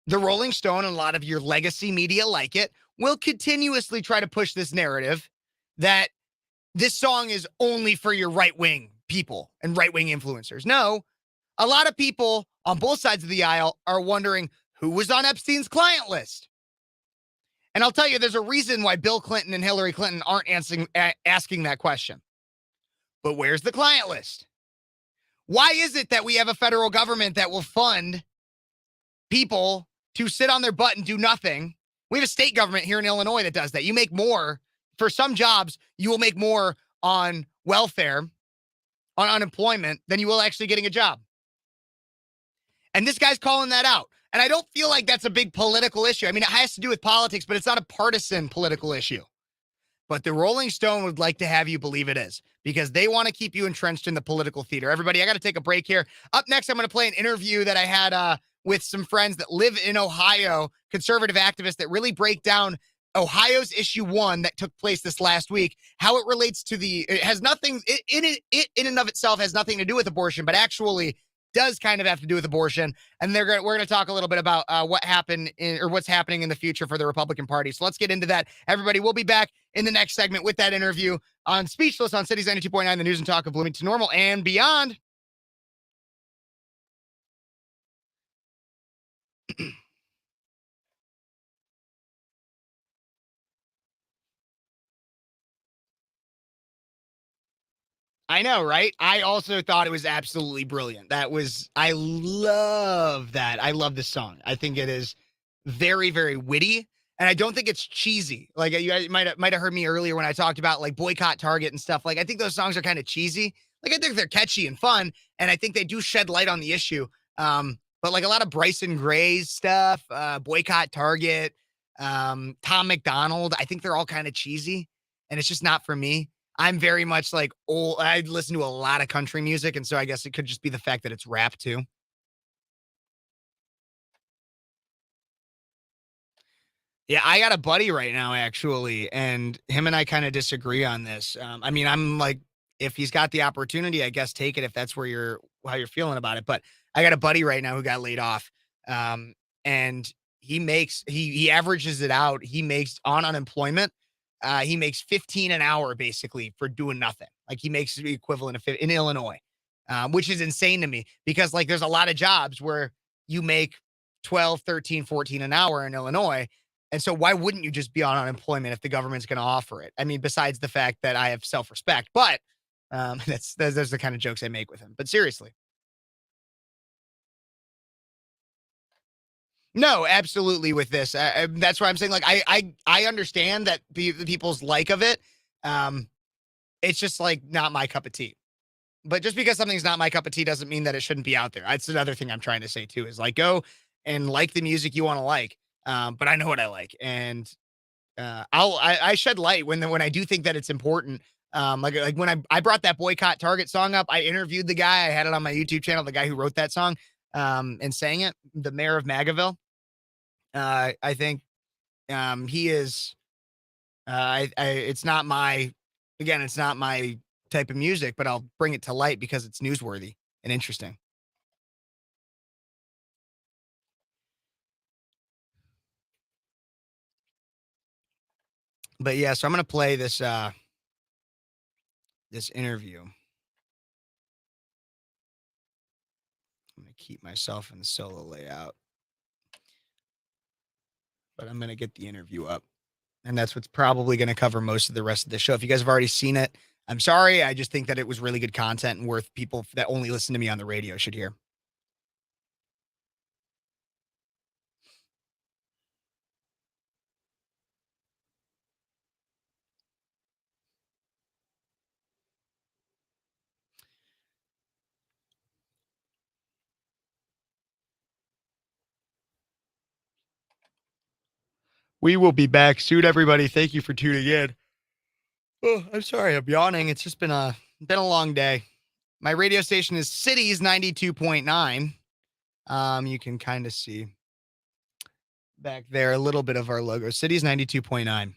the Rolling Stone and a lot of your legacy media like it will continuously try to push this narrative that this song is only for your right-wing people and right-wing influencers. No, A lot of people on both sides of the aisle are wondering who was on Epstein's client list. And I'll tell you, there's a reason why Bill Clinton and Hillary Clinton aren't asking that question. But where's the client list? Why is it that we have a federal government that will fund people to sit on their butt and do nothing? We have a state government here in Illinois that does that. You make more for some jobs, you will make more on welfare, on unemployment, than you will actually getting a job. And this guy's calling that out. And I don't feel like that's a big political issue. I mean, it has to do with politics, but it's not a partisan political issue. But the Rolling Stone would like to have you believe it is, because they want to keep you entrenched in the political theater. Everybody, I got to take a break here. Up next, I'm going to play an interview that I had with some friends that live in Ohio, conservative activists that really break down Ohio's issue 1 that took place this last week, how it relates to it has nothing, it in and of itself has nothing to do with abortion, but actually does kind of have to do with abortion. And we're going to talk a little bit about what happened or what's happening in the future for the Republican Party. So let's get into that. Everybody, we'll be back in the next segment with that interview on Speechless on Cities 92.9, the news and talk of Bloomington Normal and beyond. I know, right? I also thought it was absolutely brilliant. I love that. I love this song. I think it is very, very witty. And I don't think it's cheesy. Like you guys might have heard me earlier when I talked about like Boycott Target and stuff. Like I think those songs are kind of cheesy. Like I think they're catchy and fun. And I think they do shed light on the issue. But like a lot of Bryson Gray's stuff, Boycott Target, Tom McDonald, I think they're all kind of cheesy. And it's just not for me. I'm very much like old. I listen to a lot of country music. And so I guess it could just be the fact that it's rap too. Yeah, I got a buddy right now, actually, and him and I kind of disagree on this. I mean, I'm like, if he's got the opportunity, I guess take it if that's how you're feeling about it. But I got a buddy right now who got laid off, and he averages it out. He makes on unemployment. He makes 15 an hour basically for doing nothing. Like he makes the equivalent of in Illinois, which is insane to me because like there's a lot of jobs where you make 12, 13, 14 an hour in Illinois. And so why wouldn't you just be on unemployment if the government's going to offer it? I mean, besides the fact that I have self-respect, but those are the kind of jokes I make with him. But seriously. No, absolutely with this. That's why I'm saying, like, I understand that the people's like of it. It's just like not my cup of tea. But just because something's not my cup of tea doesn't mean that it shouldn't be out there. That's another thing I'm trying to say too, is like, go and like the music you want to like. But I know what I like. And I shed light when I do think that it's important. Like when I brought that Boycott Target song up, I interviewed the guy. I had it on my YouTube channel, the guy who wrote that song and sang it, the mayor of Magaville. I think he is it's not my type of music, but I'll bring it to light because it's newsworthy and interesting. But yeah, so I'm going to play this this interview. I'm going to keep myself in the solo layout. But I'm going to get the interview up. And that's what's probably going to cover most of the rest of the show. If you guys have already seen it, I'm sorry. I just think that it was really good content and worth people that only listen to me on the radio should hear. We will be back soon, everybody. Thank you for tuning in. Oh, I'm sorry. I'm yawning. It's just been a long day. My radio station is Cities 92.9. You can kind of see back there a little bit of our logo. Cities 92.9.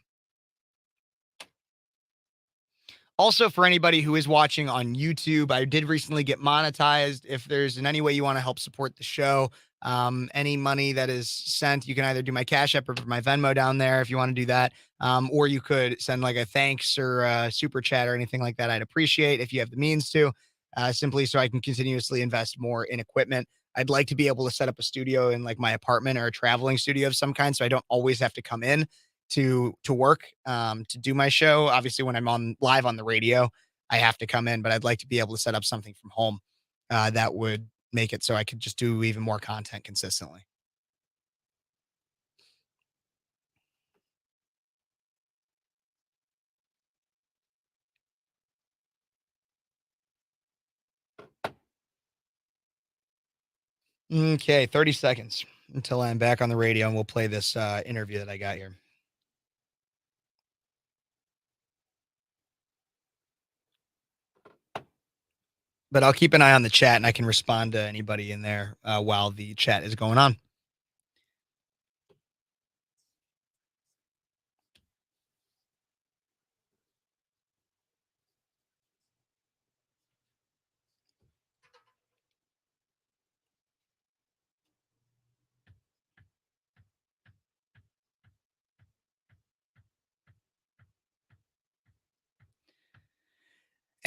Also, for anybody who is watching on YouTube, I did recently get monetized. If there's in any way you want to help support the show, any money that is sent, you can either do my Cash App or my Venmo down there if you want to do that. Or you could send like a thanks or a super chat or anything like that. I'd appreciate if you have the means to. simply so I can continuously invest more in equipment. I'd like to be able to set up a studio in like my apartment or a traveling studio of some kind, so I don't always have to come in to work to do my show. Obviously, when I'm on live on the radio, I have to come in, but I'd like to be able to set up something from home that would make it so I could just do even more content consistently. Okay, 30 seconds until I'm back on the radio, and we'll play this interview that I got here. But I'll keep an eye on the chat, and I can respond to anybody in there while the chat is going on.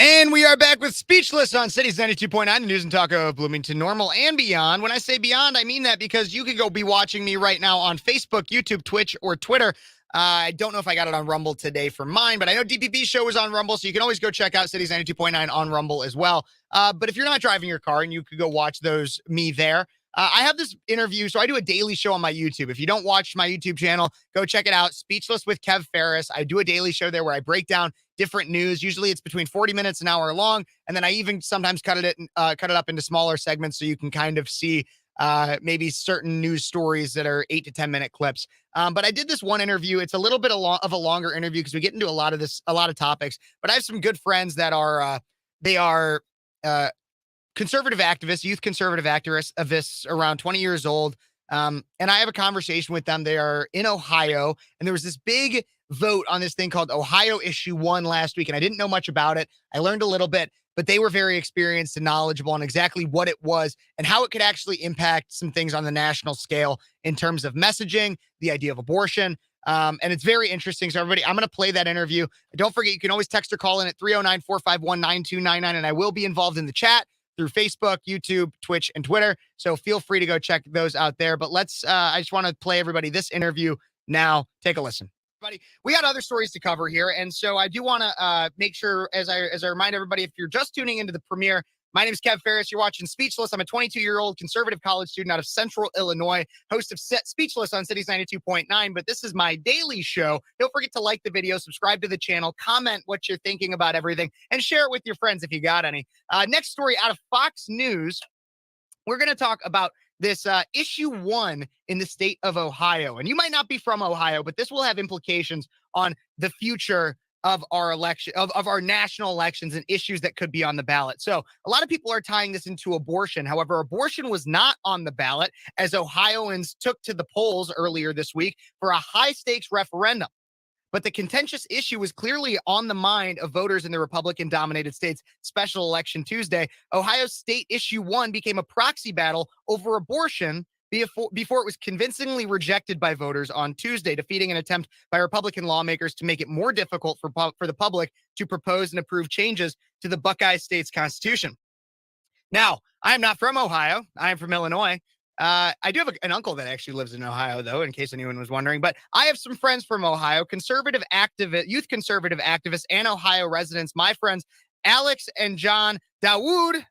And we are back with Speechless on Cities 92.9, the news and talk of Bloomington Normal and beyond. When I say beyond, I mean that because you could go be watching me right now on Facebook, YouTube, Twitch, or Twitter. I don't know if I got it on Rumble today for mine, but I know DPP show is on Rumble, so you can always go check out Cities 92.9 on Rumble as well. But if you're not driving your car, and you could go watch me there. I have this interview, so I do a daily show on my YouTube. If you don't watch my YouTube channel, go check it out. Speechless with Kev Phares. I do a daily show there where I break down different news. Usually it's between 40 minutes, an hour long. And then I even sometimes cut it up into smaller segments so you can kind of see maybe certain news stories that are 8 to 10 minute clips. But I did this one interview. It's a little bit of a longer interview because we get into a lot of topics. But I have some good friends that are conservative activists, youth conservative activists around 20 years old. And I have a conversation with them. They are in Ohio, and there was this big vote on this thing called Ohio Issue 1 last week, and I didn't know much about it. I learned a little bit, but they were very experienced and knowledgeable on exactly what it was and how it could actually impact some things on the national scale in terms of messaging, the idea of abortion. And it's very interesting. So everybody, I'm going to play that interview. Don't forget, you can always text or call in at 309-451-9299, and I will be involved in the chat through Facebook, YouTube, Twitch, and Twitter. So feel free to go check those out there. But I just want to play everybody this interview now. Take a listen. Everybody, we got other stories to cover here. And so I do want to make sure, as I remind everybody, if you're just tuning into the premiere, my name is Kev Phares. You're watching Speechless. I'm a 22-year-old conservative college student out of Central Illinois, host of Speechless on Cities 92.9. But this is my daily show. Don't forget to like the video, subscribe to the channel, comment what you're thinking about everything, and share it with your friends if you got any. Next story out of Fox News. We're going to talk about this issue 1 in the state of Ohio. And you might not be from Ohio, but this will have implications on the future of our election, of our national elections and issues that could be on the ballot. So a lot of people are tying this into abortion. However, abortion was not on the ballot as Ohioans took to the polls earlier this week for a high stakes referendum. But the contentious issue was clearly on the mind of voters in the Republican-dominated state's special election Tuesday. Ohio State Issue 1 became a proxy battle over abortion before it was convincingly rejected by voters on Tuesday, defeating an attempt by Republican lawmakers to make it more difficult for the public to propose and approve changes to the Buckeye State's constitution. Now, I am not from Ohio. I am from Illinois. I do have an uncle that actually lives in Ohio, though, in case anyone was wondering. But I have some friends from Ohio, youth conservative activists, and Ohio residents. My friends, Alex and John Dawood,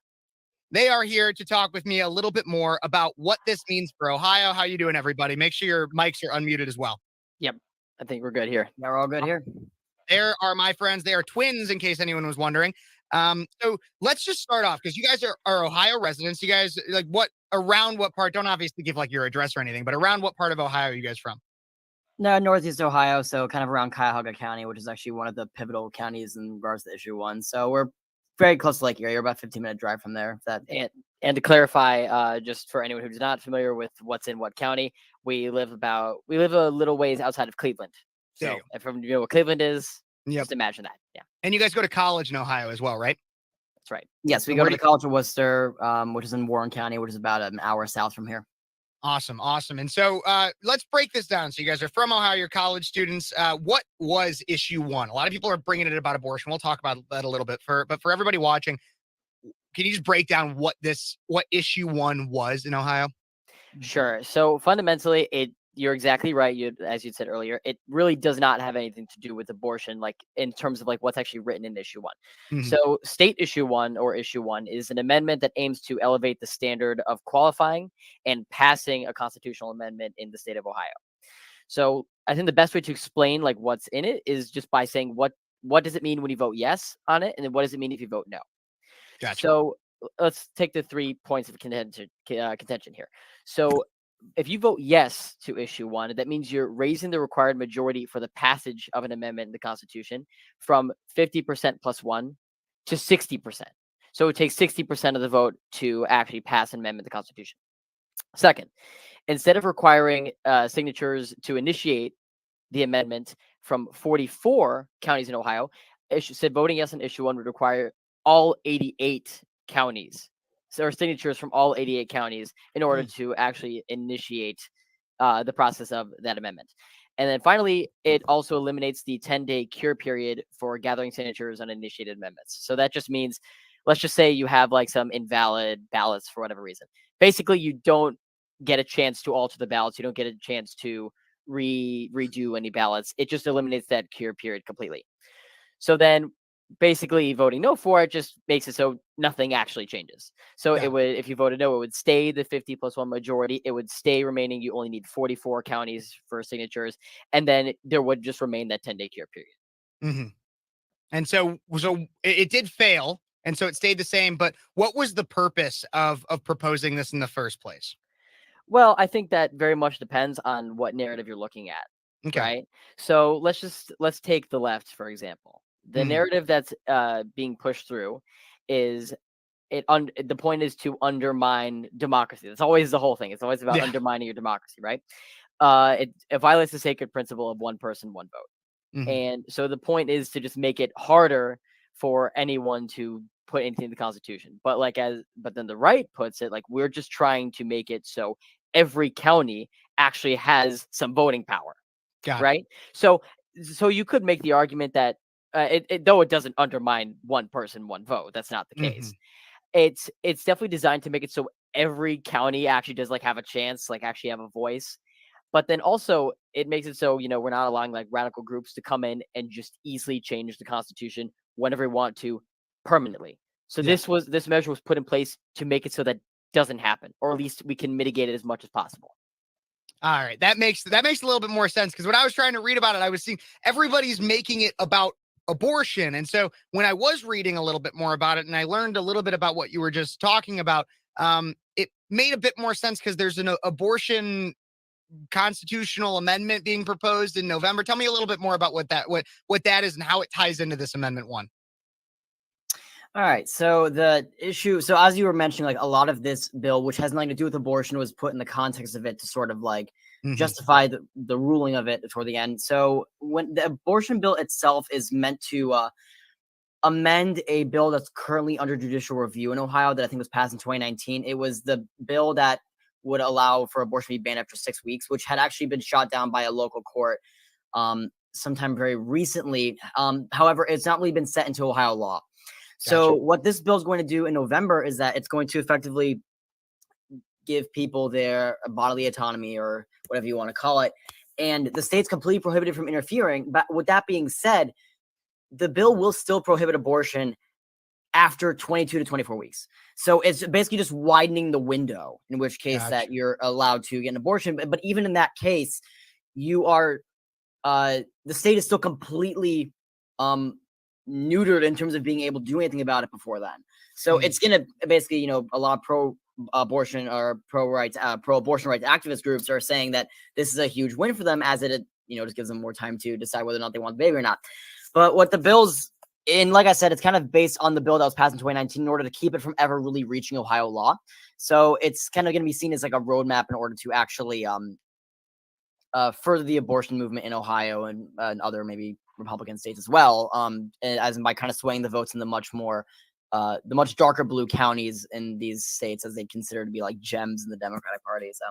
they are here to talk with me a little bit more about what this means for Ohio. How you doing, everybody? Make sure your mics are unmuted as well. Yep. I think we're good here. Yeah, we're all good here. There are my friends. They are twins, in case anyone was wondering. So let's just start off because you guys are Ohio residents. You guys around what part? Don't obviously give like your address or anything, but around what part of Ohio are you guys from? No, Northeast Ohio, so kind of around Cuyahoga County, which is actually one of the pivotal counties in regards to issue 1. So we're very close to Lake Erie. You're about a 15-minute drive from there. And to clarify, just for anyone who's not familiar with what's in what county, we live a little ways outside of Cleveland. So if you know what Cleveland is, just imagine that. Yeah. And you guys go to college in Ohio as well, right? That's right. Yes, we go to the College of Worcester, which is in Warren County, which is about an hour south from here. Awesome. And so let's break this down. So you guys are from Ohio, you're college students. What was issue 1? A lot of people are bringing it about abortion. We'll talk about that a little bit. But for everybody watching, can you just break down what issue 1 was in Ohio? Sure. So fundamentally, you're exactly right. As you said earlier, it really does not have anything to do with abortion, like in terms of like what's actually written in issue 1. Mhm. So state issue 1 or issue 1 is an amendment that aims to elevate the standard of qualifying and passing a constitutional amendment in the state of Ohio. So I think the best way to explain like what's in it is just by saying what does it mean when you vote yes on it, and then what does it mean if you vote no. Gotcha. So let's take the 3 points of contention here. So if you vote yes to issue 1, that means you're raising the required majority for the passage of an amendment in the Constitution from 50% plus 1 to 60%. So it takes 60% of the vote to actually pass an amendment to the Constitution. Second, instead of requiring signatures to initiate the amendment from 44 counties in Ohio, said voting yes on issue 1 would require all 88 counties, or signatures from all 88 counties in order to actually initiate the process of that amendment. And then finally, it also eliminates the 10-day cure period for gathering signatures on initiated amendments. So that just means, let's just say you have like some invalid ballots for whatever reason. Basically, you don't get a chance to alter the ballots. You don't get a chance to redo any ballots. It just eliminates that cure period completely. So then basically voting no for it just makes it so nothing actually changes. So it would, if you voted no, it would stay the 50 plus 1 majority. It would stay remaining. You only need 44 counties for signatures. And then there would just remain that 10-day cure period. Mm-hmm. And so it did fail. And so it stayed the same. But what was the purpose of proposing this in the first place? Well, I think that very much depends on what narrative you're looking at. Okay. Right. So let's take the left, for example. The narrative that's being pushed through is the point is to undermine democracy. That's always the whole thing. It's always about undermining your democracy, right? It violates the sacred principle of one person, one vote. Mm-hmm. And so the point is to just make it harder for anyone to put anything in the Constitution. But but then the right puts it like, we're just trying to make it so every county actually has some voting power. Right. So you could make the argument that though it doesn't undermine one person, one vote. That's not the case. It's definitely designed to make it so every county actually does like have a chance, like actually have a voice. But then also it makes it so, we're not allowing like radical groups to come in and just easily change the Constitution whenever we want to permanently. So this measure was put in place to make it so that doesn't happen, or at least we can mitigate it as much as possible. All right. That makes a little bit more sense, because when I was trying to read about it, I was seeing everybody's making it about abortion. And so when I was reading a little bit more about it and I learned a little bit about what you were just talking about, it made a bit more sense, because there's an abortion constitutional amendment being proposed in November. Tell me a little bit more about what that is and how it ties into this Amendment 1. All right. So the issue, so as you were mentioning, like a lot of this bill, which has nothing to do with abortion, was put in the context of it to sort of like justify the ruling of it toward the end. So when the abortion bill itself is meant to amend a bill that's currently under judicial review in Ohio that I think was passed in 2019. It was the bill that would allow for abortion to be banned after 6 weeks, which had actually been shot down by a local court sometime very recently. However, it's not really been set into Ohio law. So what this bill is going to do in November is that it's going to effectively give people their bodily autonomy, or whatever you want to call it. And the state's completely prohibited from interfering. But with that being said, the bill will still prohibit abortion after 22 to 24 weeks. So it's basically just widening the window in which case that you're allowed to get an abortion. But even in that case, you are, the state is still completely neutered in terms of being able to do anything about it before then. So it's going to basically, a lot of pro-abortion or pro-abortion rights activist groups are saying that this is a huge win for them, as it, just gives them more time to decide whether or not they want the baby or not. But what the bill's in, like I said, it's kind of based on the bill that was passed in 2019 in order to keep it from ever really reaching Ohio law. So it's kind of going to be seen as like a roadmap in order to actually further the abortion movement in Ohio and other maybe Republican states as well, as in by kind of swaying the votes in the much darker blue counties in these states, as they consider to be like gems in the Democratic Party. So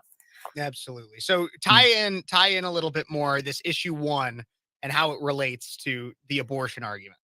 absolutely. So tie in a little bit more this issue 1 and how it relates to the abortion argument.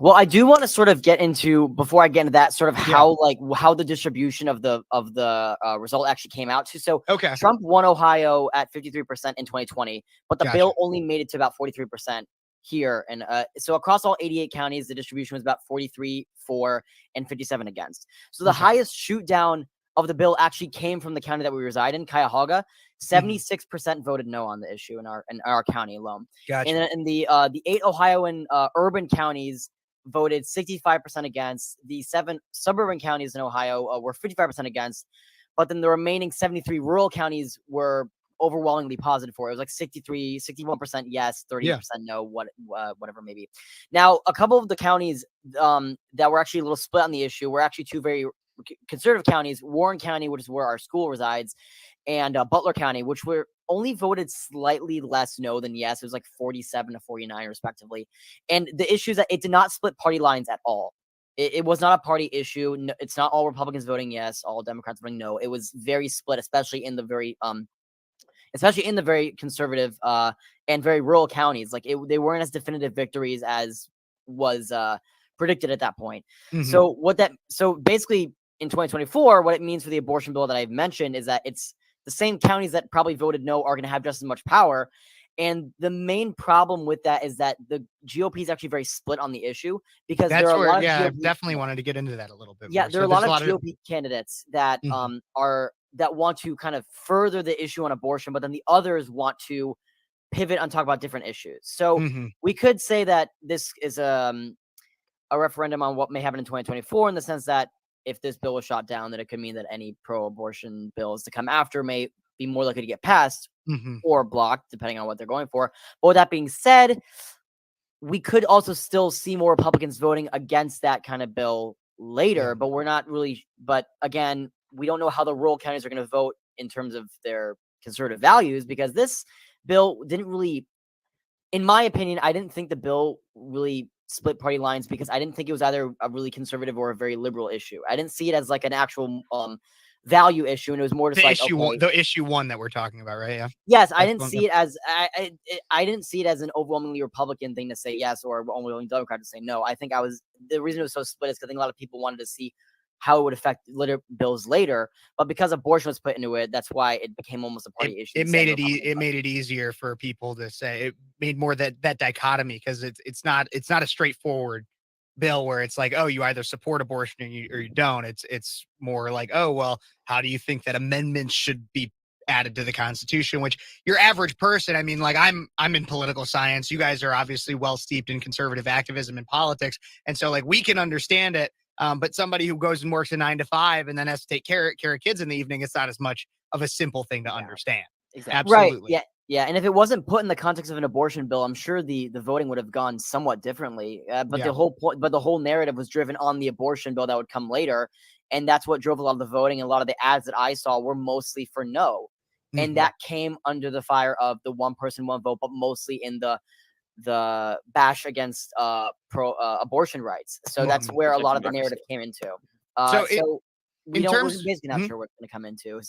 Well, I do want to sort of get into, before I get into that, sort of how the distribution of the result actually came out to. So Okay. Trump won Ohio at 53% in 2020, but the Gotcha. bill only made it to about 43% here. And so across all 88 counties, the distribution was about 43 for and 57 against. So the Okay. highest shoot down of the bill actually came from the county that we reside in, Cuyahoga. 76% voted no on the issue in our county alone. Gotcha. And in the 8 Ohioan urban counties voted 65% against. The 7 suburban counties in Ohio were 55% against. But then the remaining 73 rural counties were overwhelmingly positive for it. It was like 61% yes, 30% no, whatever maybe. Now, a couple of the counties that were actually a little split on the issue were actually two very conservative counties: Warren County, which is where our school resides, and Butler County, which were only voted slightly less no than yes. It was like 47 to 49 respectively. And the issue is that it did not split party lines at all. It was not a party issue. No, it's not all Republicans voting yes, all Democrats voting no. It was very split, especially in the very conservative and very rural counties. Like they weren't as definitive victories as was predicted at that point. So basically in 2024, what it means for the abortion bill that I've mentioned is that it's the same counties that probably voted no are going to have just as much power. And the main problem with that is that the GOP is actually very split on the issue, because there are a lot of I GOP, definitely wanted to get into that a little bit. yeah, more. there are a lot of GOP candidates that that want to kind of further the issue on abortion, but then the others want to pivot and talk about different issues. So we could say that this is a referendum on what may happen in 2024, in the sense that if this bill was shot down, that it could mean that any pro-abortion bills to come after may be more likely to get passed or blocked, depending on what they're going for. But with that being said, we could also still see more Republicans voting against that kind of bill later, but we're not really. But again, we don't know how the rural counties are going to vote in terms of their conservative values, because this bill didn't really, in my opinion, I didn't think the bill really split party lines, because I didn't think it was either a really conservative or a very liberal issue. I didn't see it as like an actual value issue, and it was more just the issue one that we're talking about, right? Yeah. Yes, I didn't see it as I didn't see it as an overwhelmingly Republican thing to say yes, or overwhelmingly Democrat to say no. I think the reason it was so split is because I think a lot of people wanted to see how it would affect bills later, but because abortion was put into it, that's why it became almost a party issue. It made it easier for people to say. It made more that dichotomy, because it's not a straightforward bill where it's like, oh, you either support abortion or you don't. It's more like, oh, well, how do you think that amendments should be added to the Constitution? Which your average person, I mean, like I'm in political science. You guys are obviously well steeped in conservative activism and politics, and so like we can understand it. But somebody who goes and works a 9 to 5 and then has to take care of kids in the evening, it's not as much of a simple thing to understand. Exactly. Absolutely. Right. Yeah. And if it wasn't put in the context of an abortion bill, I'm sure the voting would have gone somewhat differently. But the whole point, the whole narrative was driven on the abortion bill that would come later, and that's what drove a lot of the voting. And a lot of the ads that I saw were mostly for no, and that came under the fire of the one person, one vote, but mostly in the bash against abortion rights. So that's where a lot of the narrative came into. We're basically not sure what's going to come into.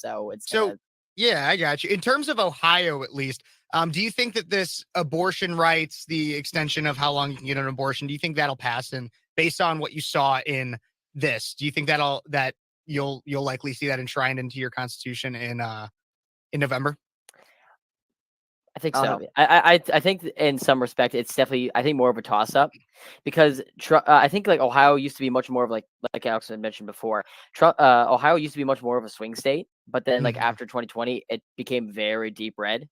Yeah, I got you. In terms of Ohio, at least, do you think that this abortion rights, the extension of how long you can get an abortion, do you think that'll pass? And based on what you saw in this, do you think that you'll likely see that enshrined into your Constitution in November? I think so. I think in some respect, it's definitely, I think, more of a toss up, because I think like Ohio used to be much more of like Alex had mentioned before. Ohio used to be much more of a swing state, but then like after 2020, it became very deep red.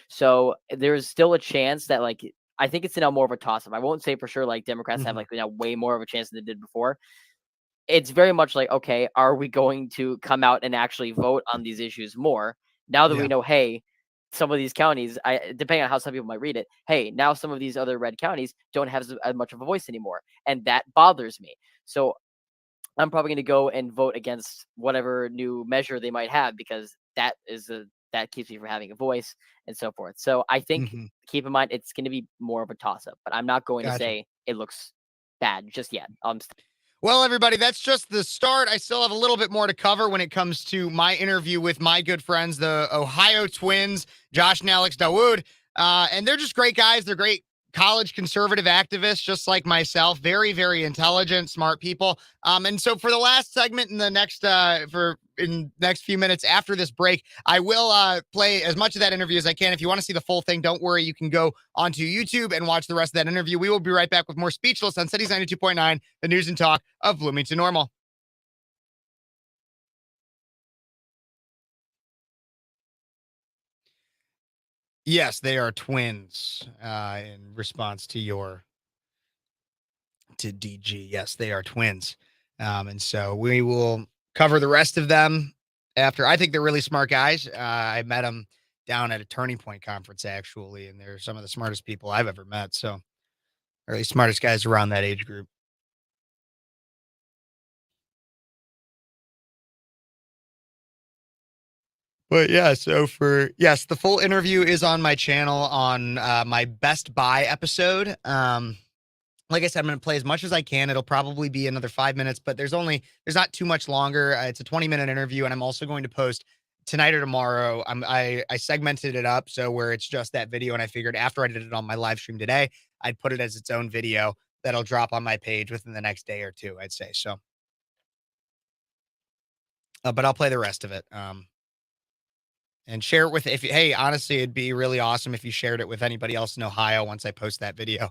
So there's still a chance that like, I think it's now more of a toss up. I won't say for sure like Democrats have like now way more of a chance than they did before. It's very much like, okay, are we going to come out and actually vote on these issues more now that we know, hey, some of these counties, depending on how some people might read it, hey, now some of these other red counties don't have as much of a voice anymore, and that bothers me. So I'm probably going to go and vote against whatever new measure they might have, because that keeps me from having a voice and so forth. So I think keep in mind it's going to be more of a toss up, but I'm not going to say it looks bad just yet. Well, everybody, that's just the start. I still have a little bit more to cover when it comes to my interview with my good friends, the Ohio twins, Josh and Alex Dawood. And they're just great guys. They're great college conservative activists, just like myself, very, very intelligent, smart people. And so for the last segment in the next, next few minutes after this break, I will play as much of that interview as I can. If you want to see the full thing, don't worry. You can go onto YouTube and watch the rest of that interview. We will be right back with more Speechless on Cities 92.9, the news and talk of Bloomington Normal. Yes, they are twins. In response to DG, yes, they are twins. And so we will cover the rest of them after. I think they're really smart guys. I met them down at a Turning Point conference actually, and they're some of the smartest people I've ever met. So, or the smartest guys around that age group. But yeah, so the full interview is on my channel on my Best Buy episode. Like I said, I'm going to play as much as I can. It'll probably be another 5 minutes, but there's not too much longer. It's a 20-minute interview, and I'm also going to post tonight or tomorrow. I segmented it up so where it's just that video, and I figured after I did it on my live stream today, I'd put it as its own video that'll drop on my page within the next day or two, I'd say. So, but I'll play the rest of it. And share it with hey, honestly, it'd be really awesome if you shared it with anybody else in Ohio once I post that video,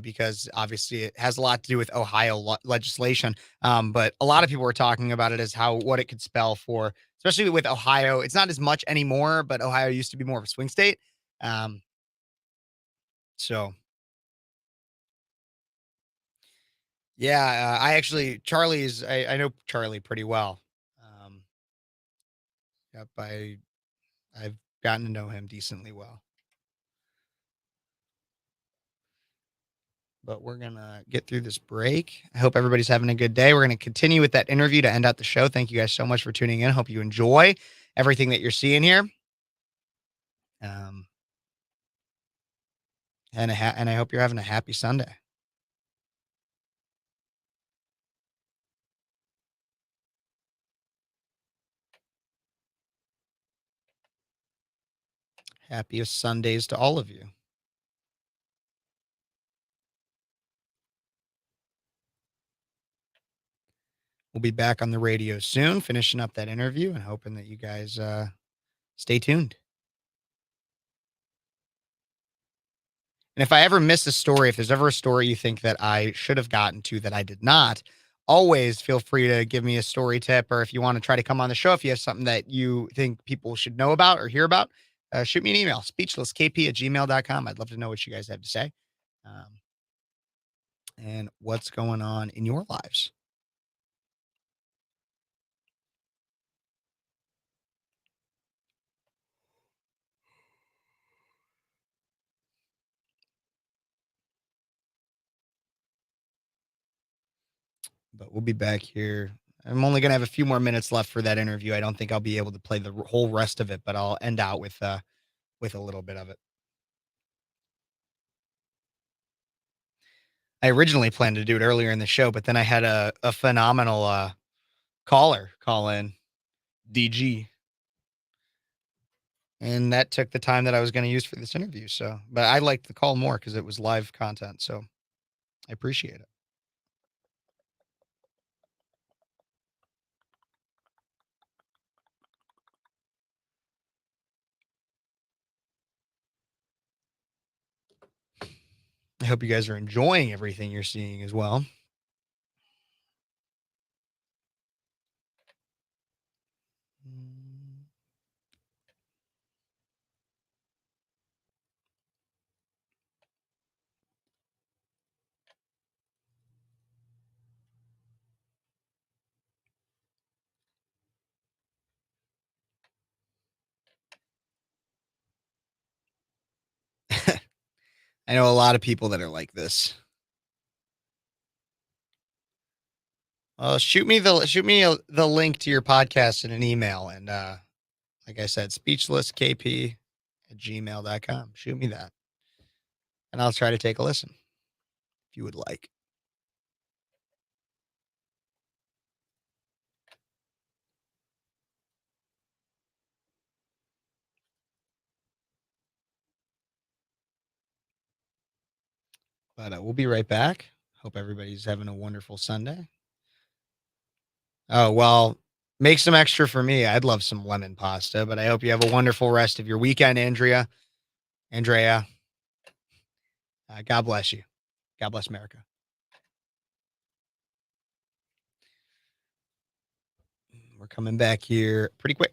because obviously it has a lot to do with Ohio legislation. But a lot of people were talking about it as what it could spell for, especially with Ohio. It's not as much anymore, but Ohio used to be more of a swing state. So yeah, I know Charlie pretty well. Yep, I've gotten to know him decently well. But we're going to get through this break. I hope everybody's having a good day. We're going to continue with that interview to end out the show. Thank you guys so much for tuning in. Hope you enjoy everything that you're seeing here. And I hope you're having a happy Sunday. Happiest Sundays to all of you. We'll be back on the radio soon, finishing up that interview and hoping that you guys stay tuned. And if I ever miss a story, if there's ever a story you think that I should have gotten to that I did not, always feel free to give me a story tip, or if you want to try to come on the show, if you have something that you think people should know about or hear about, shoot me an email, speechlesskp@gmail.com. I'd love to know what you guys have to say, and what's going on in your lives. But we'll be back here. I'm only going to have a few more minutes left for that interview. I don't think I'll be able to play the whole rest of it, but I'll end out with a little bit of it. I originally planned to do it earlier in the show, but then I had a phenomenal caller call in, DG. And that took the time that I was going to use for this interview. So, but I liked the call more because it was live content. So I appreciate it. I hope you guys are enjoying everything you're seeing as well. I know a lot of people that are like this. Shoot me the link to your podcast in an email. And like I said, speechlesskp@gmail.com. Shoot me that. And I'll try to take a listen if you would like. But we'll be right back. Hope everybody's having a wonderful Sunday. Oh, well, make some extra for me. I'd love some lemon pasta, but I hope you have a wonderful rest of your weekend, Andrea. God bless you. God bless America. We're coming back here pretty quick.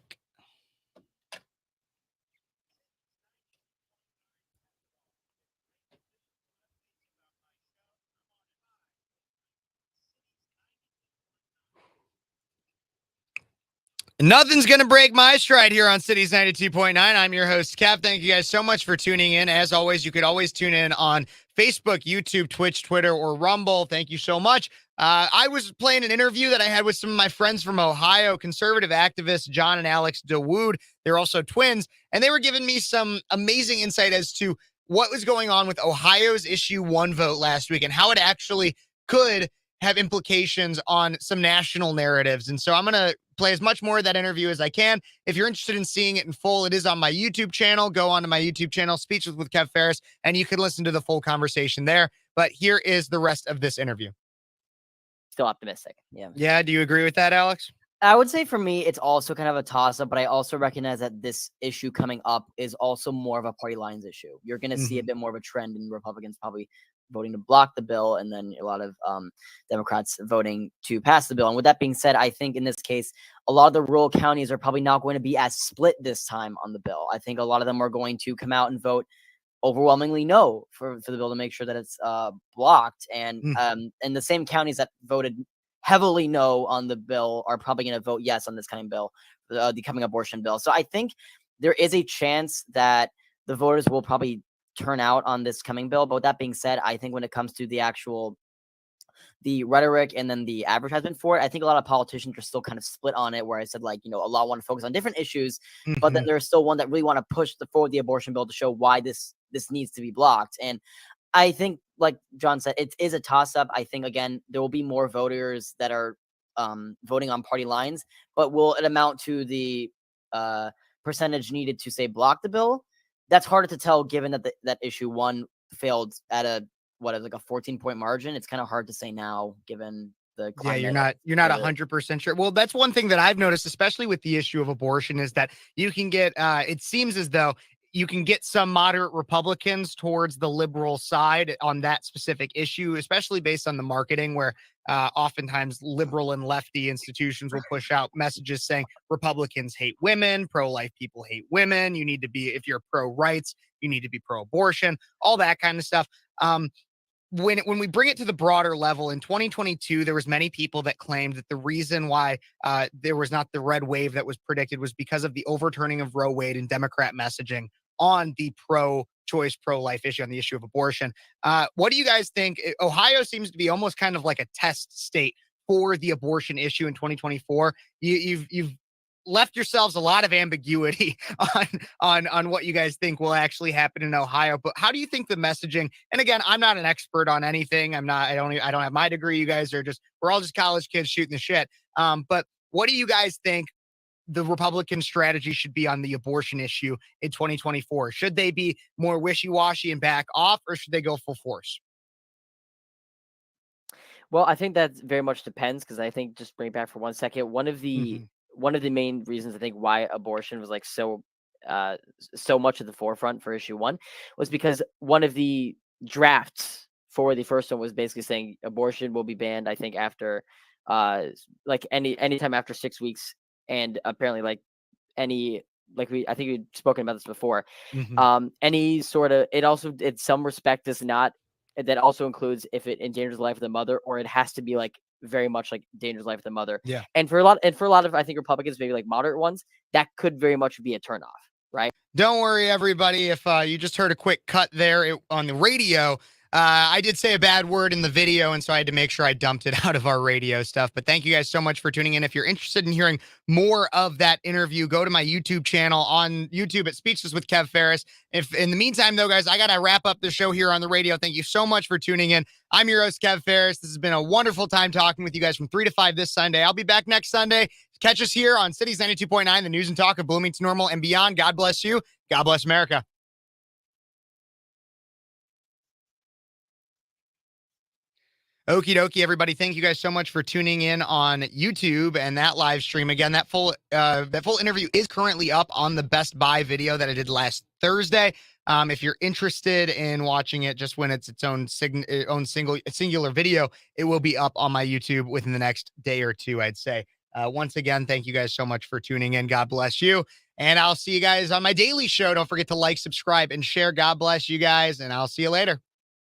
Nothing's going to break my stride here on Cities 92.9. I'm your host, Kev. Thank you guys so much for tuning in. As always, you could always tune in on Facebook, YouTube, Twitch, Twitter, or Rumble. Thank you so much. I was playing an interview that I had with some of my friends from Ohio, conservative activists, John and Alex DeWood. They're also twins, and they were giving me some amazing insight as to what was going on with Ohio's Issue 1 vote last week and how it actually could have implications on some national narratives. And so I'm going to play as much more of that interview as I can. If you're interested in seeing it in full, it is on my YouTube channel. Go on to my YouTube channel, Speeches with Kev Phares, and you can listen to the full conversation there. But here is the rest of this interview. Still optimistic. Yeah. Yeah. Do you agree with that, Alex? I would say for me, it's also kind of a toss-up, but I also recognize that this issue coming up is also more of a party lines issue. You're going to see a bit more of a trend in Republicans probably voting to block the bill, and then a lot of Democrats voting to pass the bill. And with that being said, I think in this case, a lot of the rural counties are probably not going to be as split this time on the bill. I think a lot of them are going to come out and vote overwhelmingly no for the bill to make sure that it's blocked. And the same counties that voted heavily no on the bill are probably going to vote yes on this coming bill, the coming abortion bill. So I think there is a chance that the voters will probably turn out on this coming bill. But with that being said, I think when it comes to the rhetoric and then the advertisement for it, I think a lot of politicians are still kind of split on it, where I said, like, a lot want to focus on different issues, but then there's still one that really want to push forward the abortion bill to show why this needs to be blocked. And I think, like John said, it is a toss-up. I think, again, there will be more voters that are voting on party lines, but will it amount to the percentage needed to, say, block the bill? That's harder to tell, given that that issue 1 failed at a 14-point margin. It's kind of hard to say now, given the climate. Yeah, you're not 100% sure. Well, that's one thing that I've noticed, especially with the issue of abortion, is that you can get, it seems as though you can get some moderate Republicans towards the liberal side on that specific issue, especially based on the marketing, where oftentimes liberal and lefty institutions will push out messages saying Republicans hate women, pro-life people hate women. You need to be, if you're pro-rights, you need to be pro-abortion, all that kind of stuff. When we bring it to the broader level, in 2022, there was many people that claimed that the reason why there was not the red wave that was predicted was because of the overturning of Roe Wade and Democrat messaging on the pro-choice, pro-life issue, on the issue of abortion. What do you guys think? Ohio seems to be almost kind of like a test state for the abortion issue in 2024. You've left yourselves a lot of ambiguity on what you guys think will actually happen in Ohio. But how do you think the messaging, and again, I'm not an expert on anything. I don't have my degree. You guys we're all just college kids shooting the shit. But what do you guys think the Republican strategy should be on the abortion issue in 2024? Should they be more wishy-washy and back off, or should they go full force? Well, I think that very much depends, because I think, just bring it back for 1 second, one of the main reasons I think why abortion was like so much at the forefront for issue 1 was because one of the drafts for the first one was basically saying abortion will be banned, I think, after anytime after 6 weeks. And apparently, I think we'd spoken about this before. Any sort of, it also, in some respect, does not, that also includes if it endangers the life of the mother, or it has to be very much endangers the life of the mother. Yeah. And for a lot of, I think, Republicans, maybe moderate ones, that could very much be a turnoff, right? Don't worry, everybody. If you just heard a quick cut there on the radio, I did say a bad word in the video, and so I had to make sure I dumped it out of our radio stuff. But thank you guys so much for tuning in. If you're interested in hearing more of that interview, go to my YouTube channel on YouTube at Speeches with Kev Phares. If in the meantime, though, guys, I got to wrap up the show here on the radio. Thank you so much for tuning in. I'm your host, Kev Phares. This has been a wonderful time talking with you guys from 3 to 5 this Sunday. I'll be back next Sunday. Catch us here on Cities 92.9, the news and talk of Bloomington Normal and beyond. God bless you. God bless America. Okie dokie, everybody. Thank you guys so much for tuning in on YouTube and that live stream. Again, that full interview is currently up on the Best Buy video that I did last Thursday. If you're interested in watching it just when it's its own singular video, it will be up on my YouTube within the next day or two, I'd say. Once again, thank you guys so much for tuning in. God bless you. And I'll see you guys on my daily show. Don't forget to like, subscribe, and share. God bless you guys, and I'll see you later.